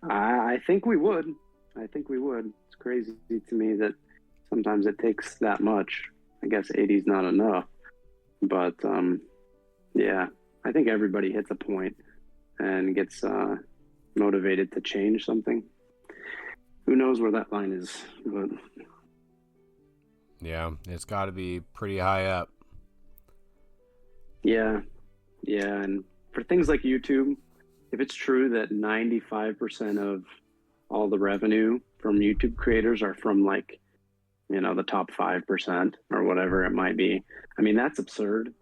I think we would. I think we would. It's crazy to me that sometimes it takes that much. I guess 80 is not enough, but yeah, I think everybody hits a point and gets motivated to change something. Who knows where that line is? But yeah, it's got to be pretty high up. Yeah, and for things like YouTube, if it's true that 95% of all the revenue from YouTube creators are from like, you know, the top 5% or whatever it might be, I mean, that's absurd.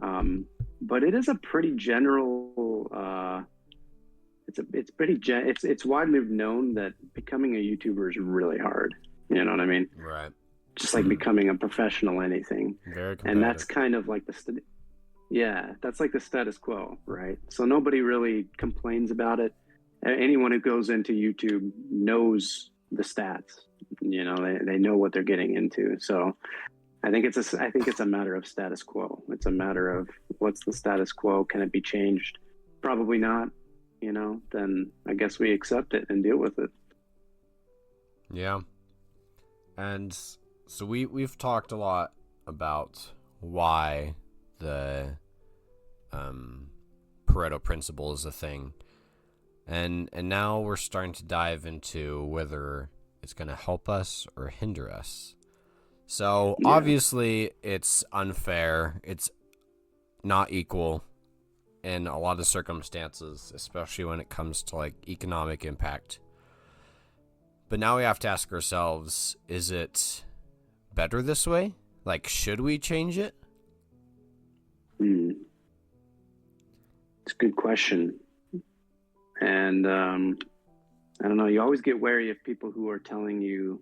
But it is a pretty general. It's widely known that becoming a YouTuber is really hard. You know what I mean? Right. Just like becoming a professional anything. Very competitive. And that's kind of like that's like the status quo, right? So nobody really complains about it. Anyone who goes into YouTube knows the stats. You know, they know what they're getting into. So I think it's a matter of status quo. It's a matter of what's the status quo? Can it be changed? Probably not. You know, then I guess we accept it and deal with it. Yeah. And so we've talked a lot about why the Pareto principle is a thing. And now we're starting to dive into whether it's going to help us or hinder us. So obviously it's unfair. It's not equal in a lot of circumstances, especially when it comes to like economic impact. But now we have to ask ourselves, is it better this way? Like, should we change it? It's a good question. And I don't know, you always get wary of people who are telling you,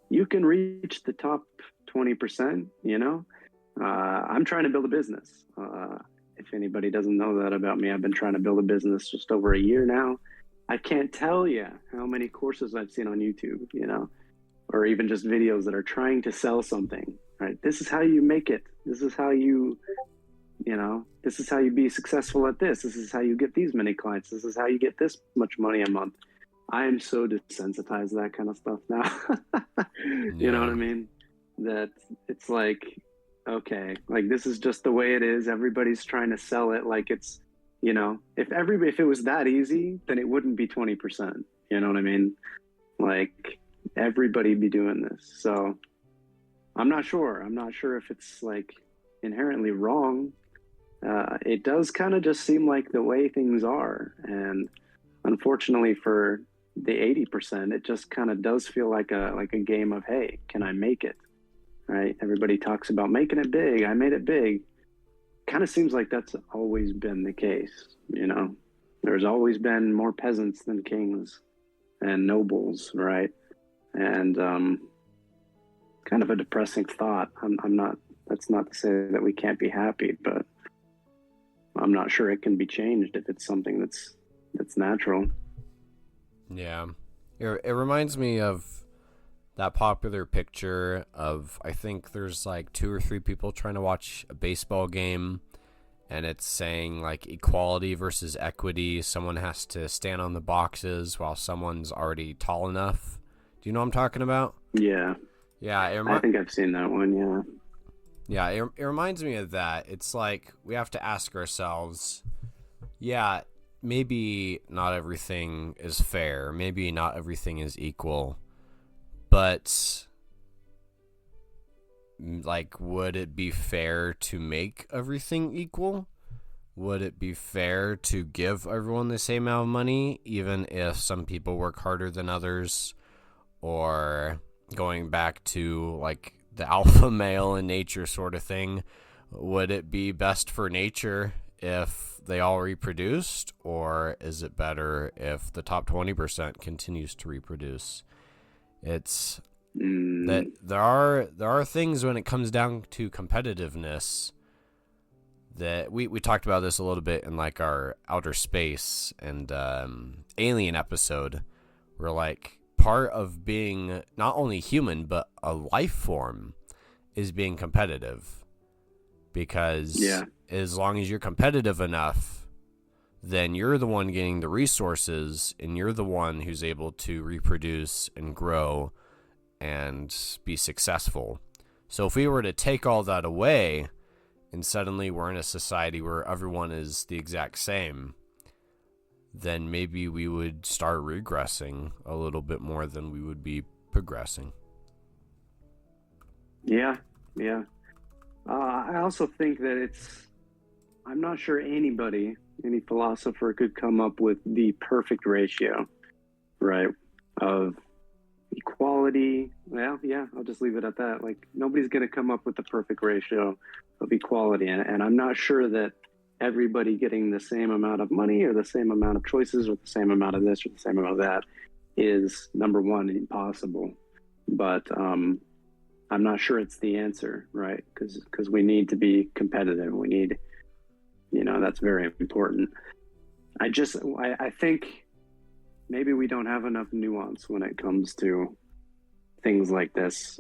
you can reach the top 20%, you know? I'm trying to build a business. If anybody doesn't know that about me, I've been trying to build a business just over a year now. I can't tell you how many courses I've seen on YouTube, you know, or even just videos that are trying to sell something, right? This is how you make it. This is how this is how you be successful at this. This is how you get these many clients. This is how you get this much money a month. I am so desensitized to that kind of stuff now. You know what I mean? That it's like, okay, like this is just the way it is. Everybody's trying to sell it like it's, you know, if it was that easy, then it wouldn't be 20%. You know what I mean? Like everybody be doing this. So I'm not sure if it's like inherently wrong. It does kind of just seem like the way things are. And unfortunately for the 80%, it just kind of does feel like a game of, hey, can I make it? Right? Everybody talks about making it big. I made it big. Kind of seems like that's always been the case. You know, there's always been more peasants than kings and nobles, right? And kind of a depressing thought. That's not to say that we can't be happy, but I'm not sure it can be changed if it's something that's natural. Yeah. It reminds me of that popular picture of, I think there's like 2 or 3 people trying to watch a baseball game, and it's saying like equality versus equity. Someone has to stand on the boxes while someone's already tall enough. Do you know what I'm talking about? Yeah. Yeah. I think I've seen that one, yeah. Yeah, it reminds me of that. It's like we have to ask ourselves, yeah, maybe not everything is fair. Maybe not everything is equal. But, like, would it be fair to make everything equal? Would it be fair to give everyone the same amount of money, even if some people work harder than others? Or going back to, like, the alpha male in nature sort of thing, would it be best for nature if they all reproduced, or is it better if the top 20% continues to reproduce? It's that there are things when it comes down to competitiveness that we talked about this a little bit in like our outer space and alien episode, where like part of being not only human but a life form is being competitive, because as long as you're competitive enough, then you're the one getting the resources and you're the one who's able to reproduce and grow and be successful. So if we were to take all that away and suddenly we're in a society where everyone is the exact same, then maybe we would start regressing a little bit more than we would be progressing. Yeah. I also think that I'm not sure any philosopher could come up with the perfect ratio, right, of equality. Well, yeah, I'll just leave it at that. Like, nobody's going to come up with the perfect ratio of equality. And I'm not sure that everybody getting the same amount of money or the same amount of choices or the same amount of this or the same amount of that is, number one, impossible. But I'm not sure it's the answer, right? Because we need to be competitive. We need, that's very important. I think maybe we don't have enough nuance when it comes to things like this.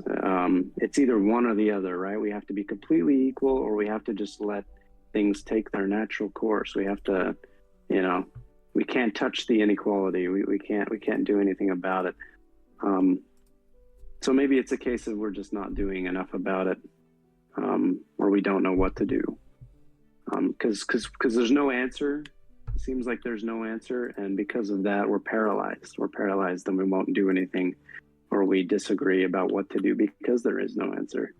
It's either one or the other, right? We have to be completely equal, or we have to just let things take their natural course. We have to, we can't touch the inequality. We can't do anything about it. So maybe it's a case of we're just not doing enough about it, or we don't know what to do. Because there's no answer. It seems like there's no answer, and because of that, we're paralyzed. We're paralyzed, and we won't do anything, or we disagree about what to do because there is no answer,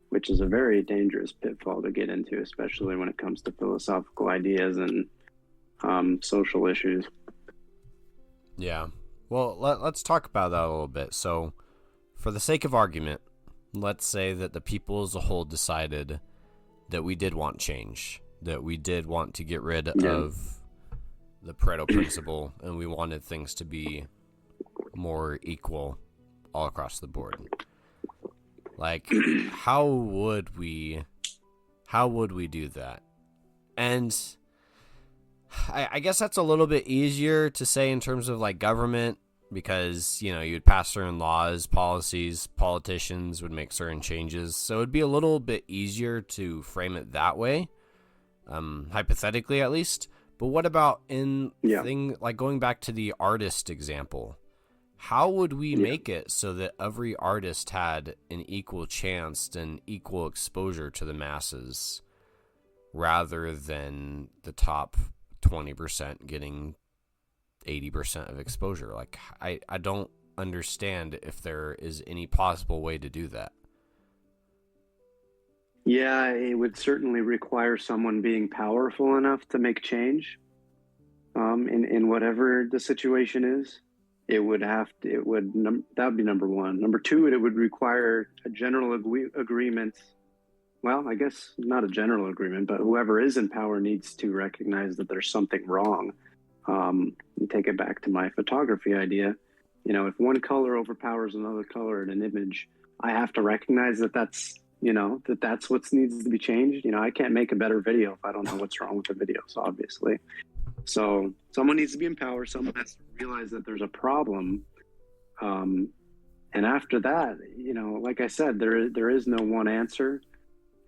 which is a very dangerous pitfall to get into, especially when it comes to philosophical ideas and social issues. Yeah. Well, let's talk about that a little bit. So, for the sake of argument, let's say that the people as a whole decided that we did want change, that we did want to get rid of the Pareto principle, and we wanted things to be more equal all across the board. Like, how would we do that? And I guess that's a little bit easier to say in terms of like government, because you'd pass certain laws, policies, politicians would make certain changes, so it'd be a little bit easier to frame it that way, hypothetically at least. But what about thing like going back to the artist example? How would we make it so that every artist had an equal chance and equal exposure to the masses, rather than the top 20% getting 80% of exposure? Like, I don't understand if there is any possible way to do that. Yeah, it would certainly require someone being powerful enough to make change in whatever the situation is. That would be number one. Number two, it would require a general agreement. Well, I guess not a general agreement, but whoever is in power needs to recognize that there's something wrong. You take it back to my photography idea. If one color overpowers another color in an image, I have to recognize that's what needs to be changed. I can't make a better video if I don't know what's wrong with the videos, obviously. So someone needs to be in power. Someone has to realize that there's a problem. And after that, like I said, there is no one answer.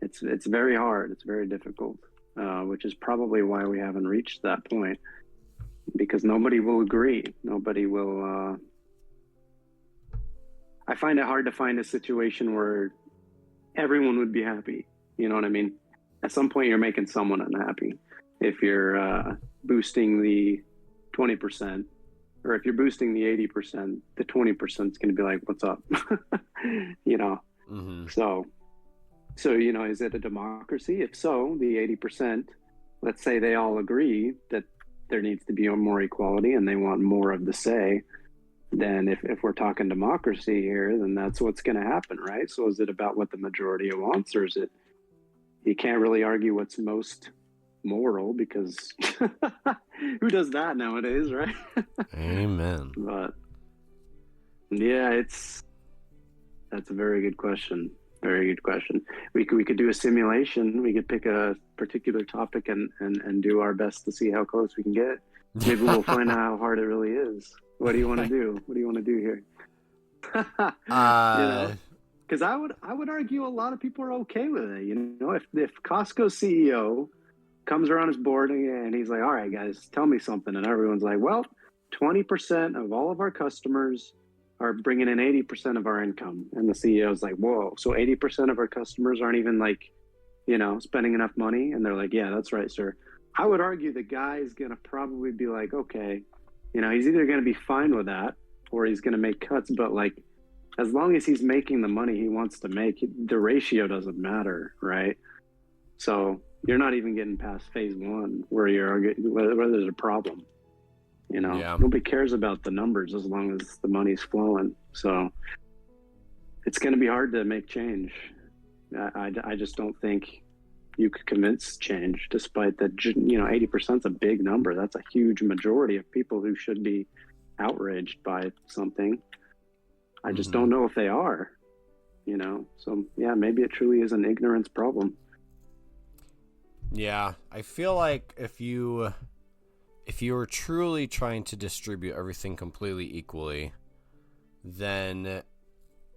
It's very hard. It's very difficult, which is probably why we haven't reached that point, because nobody will agree. Nobody will. I find it hard to find a situation where everyone would be happy. You know what I mean? At some point, you're making someone unhappy. If you're boosting the 20%, or if you're boosting the 80%, the 20% is going to be like, "What's up?" Mm-hmm. So, is it a democracy? If so, the 80%, let's say they all agree that there needs to be more equality and they want more of the say, then if we're talking democracy here, then that's what's going to happen, right? So is it about what the majority wants, or is it, you can't really argue what's most moral because who does that nowadays, right? Amen. But yeah, that's a very good question. Very good question. We could do a simulation. We could pick a particular topic and do our best to see how close we can get. Maybe we'll find out how hard it really is. What do you want to do? What do you want to do here? You know, because I would argue a lot of people are okay with it. You know, if Costco's CEO comes around his board and he's like, "All right, guys, tell me something," and everyone's like, "Well, 20% of all of our customers are bringing in 80% of our income," and the CEO's like, "Whoa, so 80% of our customers aren't even like, spending enough money?" And they're like, "Yeah, that's right, sir." I would argue the guy's gonna probably be like, "Okay, he's either gonna be fine with that or he's gonna make cuts," but like, as long as he's making the money he wants to make, the ratio doesn't matter, right? So you're not even getting past phase one where there's a problem. Yeah. Nobody cares about the numbers as long as the money's flowing. So it's going to be hard to make change. I just don't think you could convince change, despite that, 80% is a big number. That's a huge majority of people who should be outraged by something. I just don't know if they are, So yeah, maybe it truly is an ignorance problem. Yeah, I feel like if you were truly trying to distribute everything completely equally, then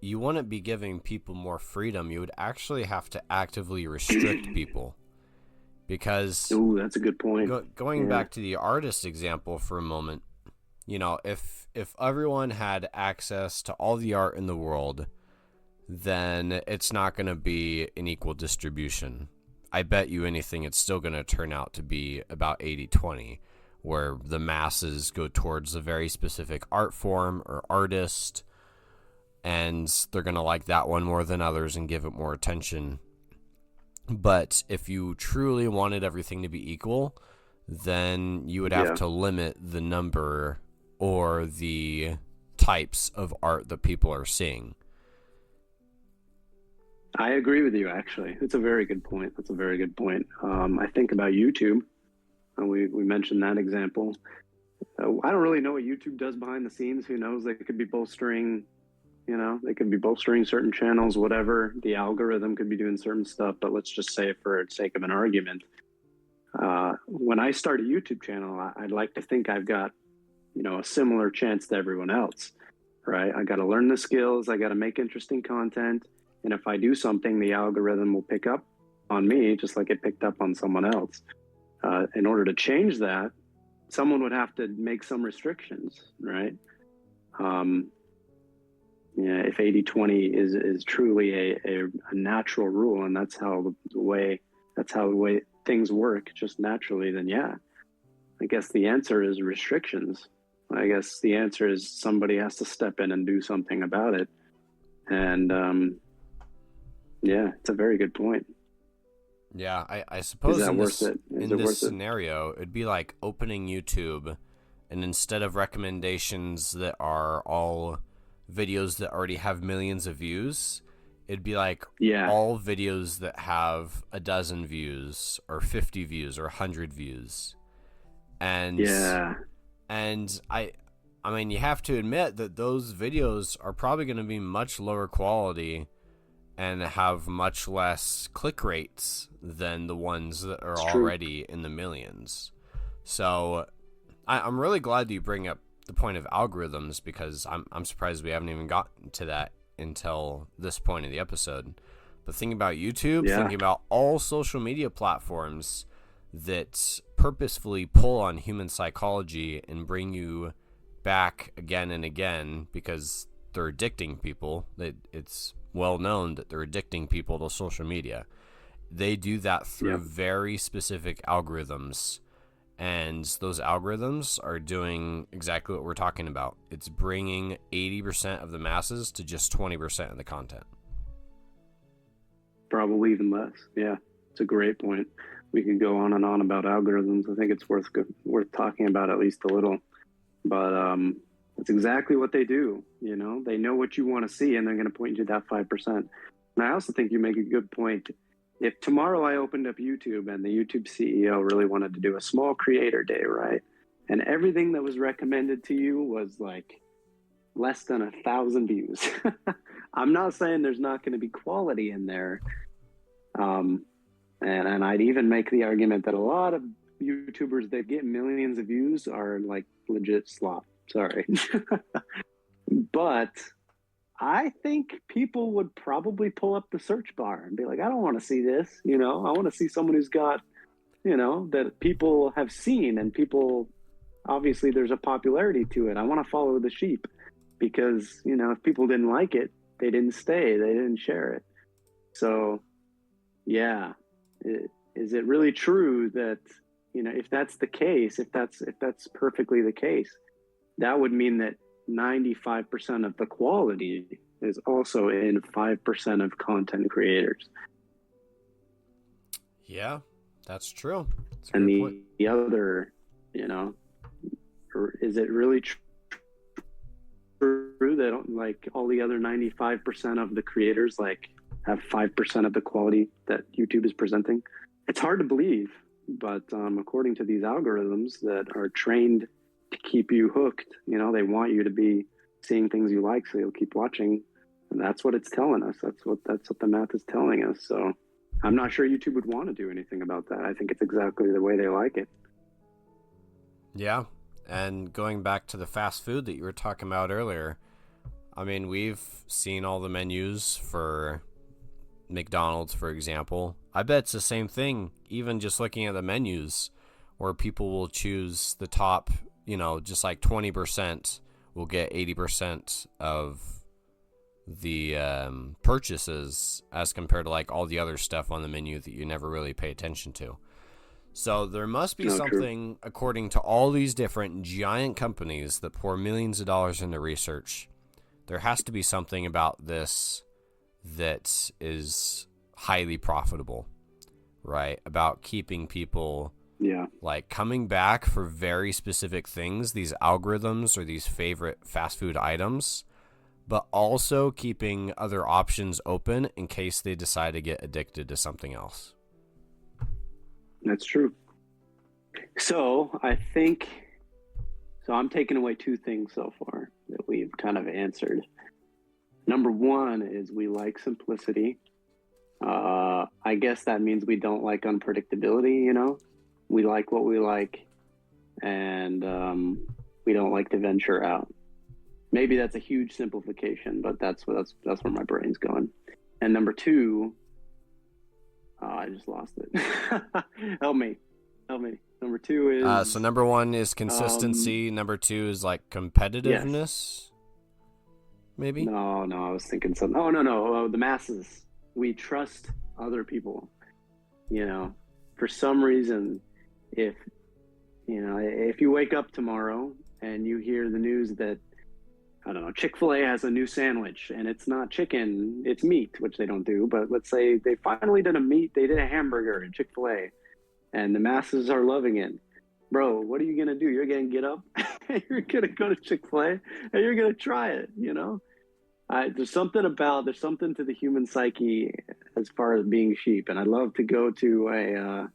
you wouldn't be giving people more freedom. You would actually have to actively restrict people. Because... Ooh, that's a good point. Going back to the artist example for a moment, if everyone had access to all the art in the world, then it's not going to be an equal distribution. I bet you anything it's still going to turn out to be about 80-20, where the masses go towards a very specific art form or artist, and they're going to like that one more than others and give it more attention. But if you truly wanted everything to be equal, then you would have to limit the number or the types of art that people are seeing. I agree with you, actually. It's a very good point. That's a very good point. I think about YouTube. We mentioned that example. I don't really know what YouTube does behind the scenes. Who knows? They could be bolstering, certain channels, whatever. The algorithm could be doing certain stuff. But let's just say, for the sake of an argument, when I start a YouTube channel, I'd like to think I've got, a similar chance to everyone else, right? I got to learn the skills. I got to make interesting content. And if I do something, the algorithm will pick up on me just like it picked up on someone else. In order to change that, someone would have to make some restrictions, right? If 80-20 is truly a natural rule, and that's how the way things work just naturally, then yeah, I guess the answer is restrictions. I guess the answer is somebody has to step in and do something about it. And yeah, it's a very good point. Yeah, I suppose in this scenario, it'd be like opening YouTube, and instead of recommendations that are all videos that already have millions of views, it'd be like all videos that have 12 views or 50 views or 100 views. And I mean, you have to admit that those videos are probably going to be much lower quality and have much less click rates than the ones that are already in the millions. So I'm really glad that you bring up the point of algorithms, because I'm surprised we haven't even gotten to that until this point in the episode. But thinking about YouTube, thinking about all social media platforms that purposefully pull on human psychology and bring you back again and again because they're addicting people. It's well known that they're addicting people to social media. They do that through very specific algorithms, and those algorithms are doing exactly what we're talking about. It's bringing 80% of the masses to just 20% of the content. Probably even less. Yeah, it's a great point. We could go on and on about algorithms. I think it's worth talking about at least a little. But it's exactly what they do. They know what you want to see, and they're going to point you to that 5%. And I also think you make a good point if tomorrow I opened up YouTube and the YouTube CEO really wanted to do a small creator day, right? And everything that was recommended to you was like less than 1,000 views. I'm not saying there's not going to be quality in there. And I'd even make the argument that a lot of YouTubers that get millions of views are like legit slop. Sorry. But I think people would probably pull up the search bar and be like, I don't want to see this. I want to see someone who's got, that people have seen, and people, obviously there's a popularity to it. I want to follow the sheep because, if people didn't like it, they didn't stay, they didn't share it. So yeah, is it really true that, if that's the case, if that's perfectly the case, that would mean that 95% of the quality is also in 5% of content creators. Yeah, that's true. That's and the other, is it really true that like all the other 95% of the creators like have 5% of the quality that YouTube is presenting? It's hard to believe, but according to these algorithms that are trained to keep you hooked, they want you to be seeing things you like, so you'll keep watching, and that's what it's telling us. That's what the math is telling us. So I'm not sure YouTube would want to do anything about that. I think it's exactly the way they like it. Yeah, and going back to the fast food that you were talking about earlier, I mean, we've seen all the menus for McDonald's, for example. I bet it's the same thing, even just looking at the menus, where people will choose the top, just like 20% will get 80% of the purchases as compared to like all the other stuff on the menu that you never really pay attention to. So there must be something, according to all these different giant companies that pour millions of dollars into research, there has to be something about this that is highly profitable, right? About keeping people like coming back for very specific things, these algorithms or these favorite fast food items, but also keeping other options open in case they decide to get addicted to something else. That's true. So I think, I'm taking away two things so far that we've kind of answered. Number one is we like simplicity. I guess that means we don't like unpredictability, We like what we like, and we don't like to venture out. Maybe that's a huge simplification, but that's where my brain's going. And number two, I just lost it. Help me. Number two is... so number one is consistency. Number two is like competitiveness. Yes. Maybe? No, I was thinking something. Oh, no. The masses. We trust other people. For some reason, if you wake up tomorrow and you hear the news that, I don't know, Chick-fil-A has a new sandwich and it's not chicken, it's meat, which they don't do. But let's say they finally did a hamburger at Chick-fil-A and the masses are loving it. Bro, what are you going to do? You're going to get up, you're going to go to Chick-fil-A and you're going to try it, There's something to the human psyche as far as being sheep. And I'd love to go to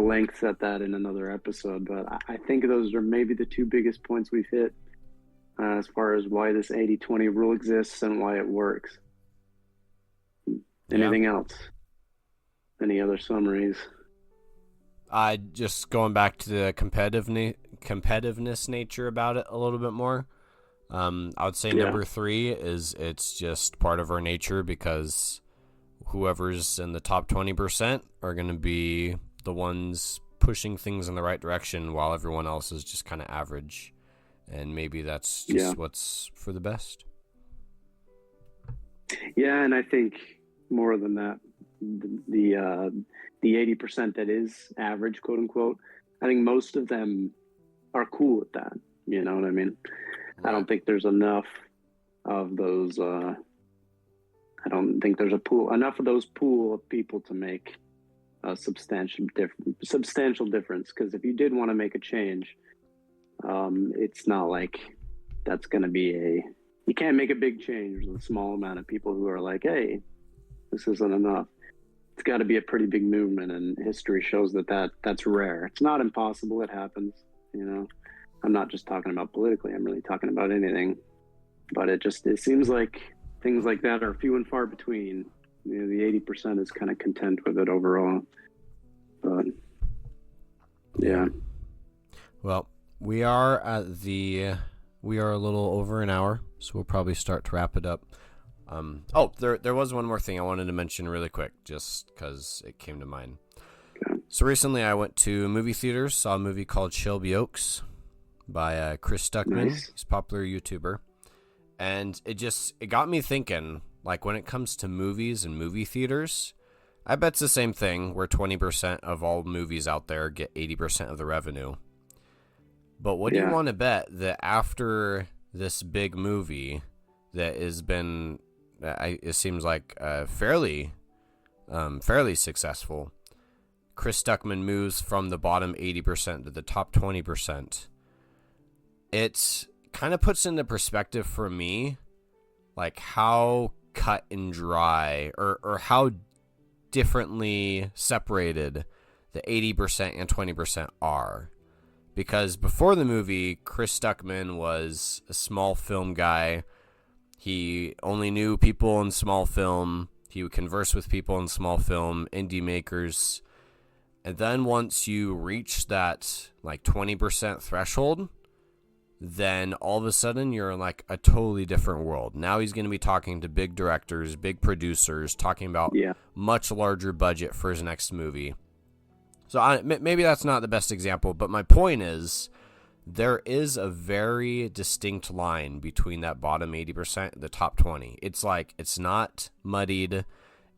lengths at that in another episode. But I think those are maybe the two biggest points we've hit as far as why this 80-20 rule exists and why it works. Anything else? Any other summaries? Just going back to the competitiveness nature about it a little bit more. I would say number three is it's just part of our nature because whoever's in the top 20% are going to be the ones pushing things in the right direction while everyone else is just kind of average. And maybe that's just what's for the best. Yeah, and I think more than that, the 80% that is average, quote unquote, I think most of them are cool with that. You know what I mean? Right. I don't think there's enough of those. I don't think there's enough of those pool of people to make a substantial difference. Because if you did want to make a change, it's not like that's going to be you can't make a big change with a small amount of people who are like, hey, this isn't enough. it's got to be a pretty big movement, and history shows that's rare. It's not impossible. It happens. I'm not just talking about politically. I'm really talking about anything. But it seems like things like that are few and far between. The 80% is kind of content with it overall. But yeah. Well, we are a little over an hour, so we'll probably start to wrap it up. There was one more thing I wanted to mention really quick, just because it came to mind. Okay. So recently I went to movie theaters, saw a movie called Shelby Oaks by Chris Stuckman. Nice. He's a popular YouTuber. And it got me thinking, like, when it comes to movies and movie theaters, I bet it's the same thing where 20% of all movies out there get 80% of the revenue. But what do you want to bet that after this big movie that has been, it seems like fairly successful, Chris Stuckman moves from the bottom 80% to the top 20%. It kind of puts into perspective for me, like, how cut and dry or how differently separated the 80% and 20% are. Because before the movie, Chris Stuckman was a small film guy. He only knew people in small film. He would converse with people in small film, indie makers. And then once you reach that, like, 20% threshold, then all of a sudden you're in, like, a totally different world. Now he's going to be talking to big directors, big producers, talking about much larger budget for his next movie. So maybe that's not the best example, but my point is there is a very distinct line between that bottom 80% and the top 20. It's like, it's not muddied.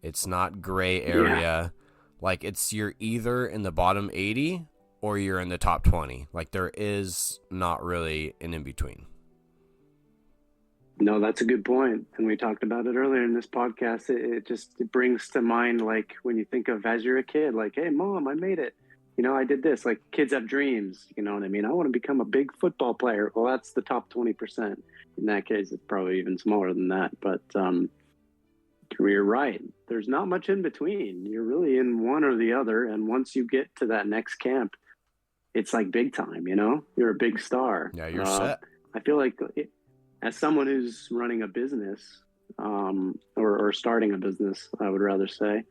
It's not gray area. Yeah. Like, you're either in the bottom 80 or you're in the top 20. Like, there is not really an in-between. No, that's a good point. And we talked about it earlier in this podcast. It brings to mind, like, when you think of as you're a kid, like, hey, Mom, I made it. I did this. Like, kids have dreams. You know what I mean? I want to become a big football player. Well, that's the top 20%. In that case, it's probably even smaller than that. But you're right. There's not much in between. You're really in one or the other. And once you get to that next camp, it's like big time, You're a big star. Yeah, you're set. I feel like as someone who's running a business, or starting a business, I would rather say,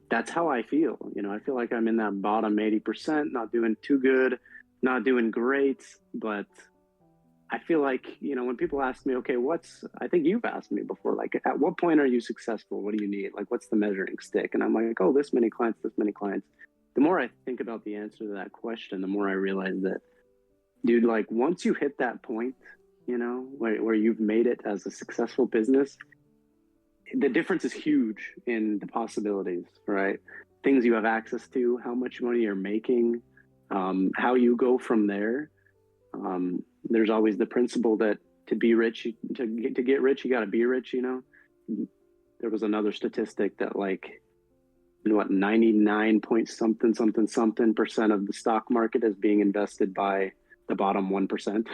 that's how I feel. I feel like I'm in that bottom 80%, not doing too good, not doing great. But I feel like, when people ask me, okay, I think you've asked me before, like, at what point are you successful? What do you need? Like, what's the measuring stick? And I'm like, oh, this many clients. The more I think about the answer to that question, the more I realize that, dude, like, once you hit that point, where you've made it as a successful business, the difference is huge in the possibilities, right? Things you have access to, how much money you're making, how you go from there. There's always the principle that to be rich, to get rich, you got to be rich, There was another statistic that, like, 99 point something percent of the stock market is being invested by the bottom 1%,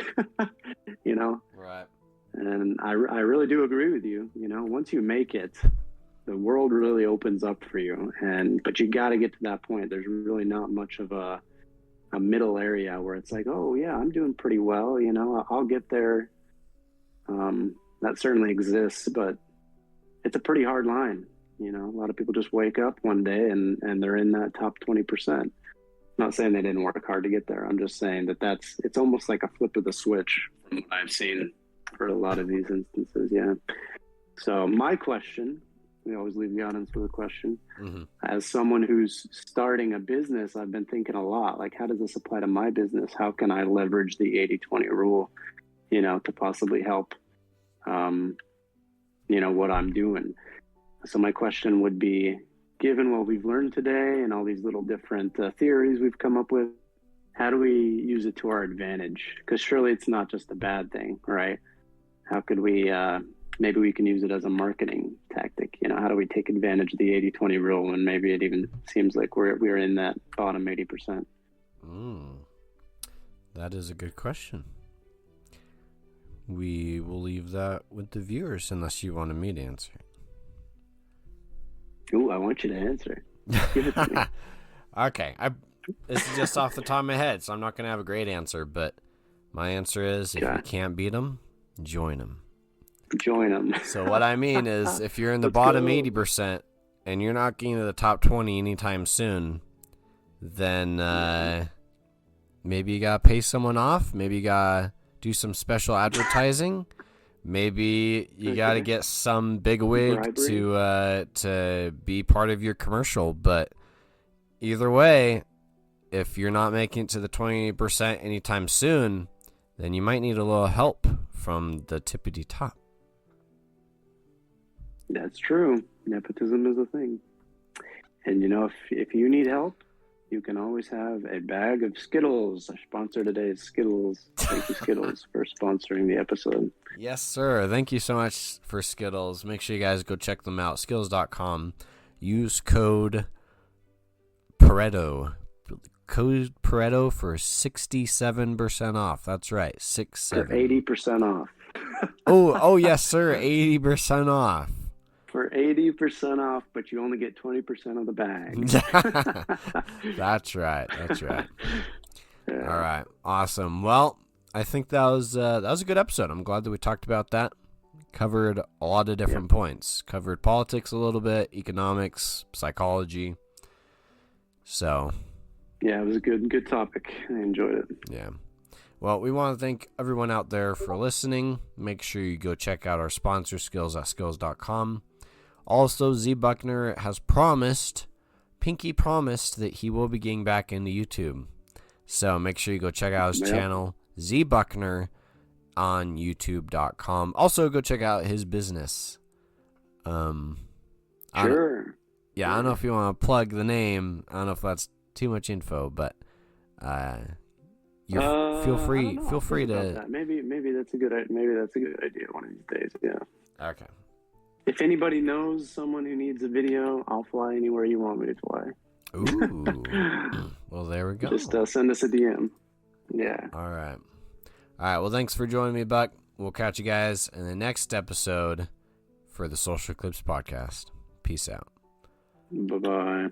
Right. And I really do agree with you. Once you make it, the world really opens up for you. But you got to get to that point. There's really not much of a middle area where it's like, oh yeah, I'm doing pretty well. I'll get there. That certainly exists, but it's a pretty hard line. A lot of people just wake up one day and they're in that top 20%. I'm not saying they didn't work hard to get there. I'm just saying it's almost like a flip of the switch from what I've seen for a lot of these instances. Yeah. So my question, we always leave the audience with a question. Mm-hmm. As someone who's starting a business, I've been thinking a lot, like, how does this apply to my business? How can I leverage the 80-20 rule, to possibly help, what I'm doing? So my question would be, given what we've learned today and all these little different theories we've come up with, how do we use it to our advantage? Because surely it's not just a bad thing, right? How could we, maybe we can use it as a marketing tactic? How do we take advantage of the 80-20 rule when maybe it even seems like we're in that bottom 80%? That is a good question. We will leave that with the viewers unless you wanted me to answer it. Ooh, I want you to answer. Give it to me. Okay, this is just off the top of my head, so I'm not going to have a great answer, but my answer is if you can't beat them, join them. Join them. So what I mean is if you're in the Let's bottom go. 80% and you're not getting to the top 20 anytime soon, then maybe you got to pay someone off. Maybe you got to do some special advertising. Maybe you got to get some bigwig to be part of your commercial. But either way, if you're not making it to the 20% anytime soon, then you might need a little help from the tippity top. That's true. Nepotism is a thing. And if you need help, you can always have a bag of Skittles. Our sponsor today is Skittles. Thank you, Skittles, for sponsoring the episode. Yes, sir. Thank you so much for Skittles. Make sure you guys go check them out. Skittles.com. Use code Pareto. Code Pareto for 67% off. That's right. 67. For 80% off. oh, yes, sir. 80% off. For 80% off, but you only get 20% of the bag. That's right. All right. Awesome. Well, I think that was a good episode. I'm glad that we talked about that. Covered a lot of different points. Covered politics a little bit, economics, psychology. So, yeah, it was a good topic. I enjoyed it. Yeah. Well, we want to thank everyone out there for listening. Make sure you go check out our sponsor, Skills at Skills.com. Also, Z Buckner has Pinky promised that he will be getting back into YouTube. So make sure you go check out his channel, Z Buckner, on YouTube.com. Also, go check out his business. Sure. I don't know if you want to plug the name. I don't know if that's too much info, but feel free to. That. Maybe that's a good idea one of these days. Yeah. Okay. If anybody knows someone who needs a video, I'll fly anywhere you want me to fly. Ooh. Well, there we go. Just send us a DM. Yeah. All right. Well, thanks for joining me, Buck. We'll catch you guys in the next episode for the Social Eclipse podcast. Peace out. Bye-bye.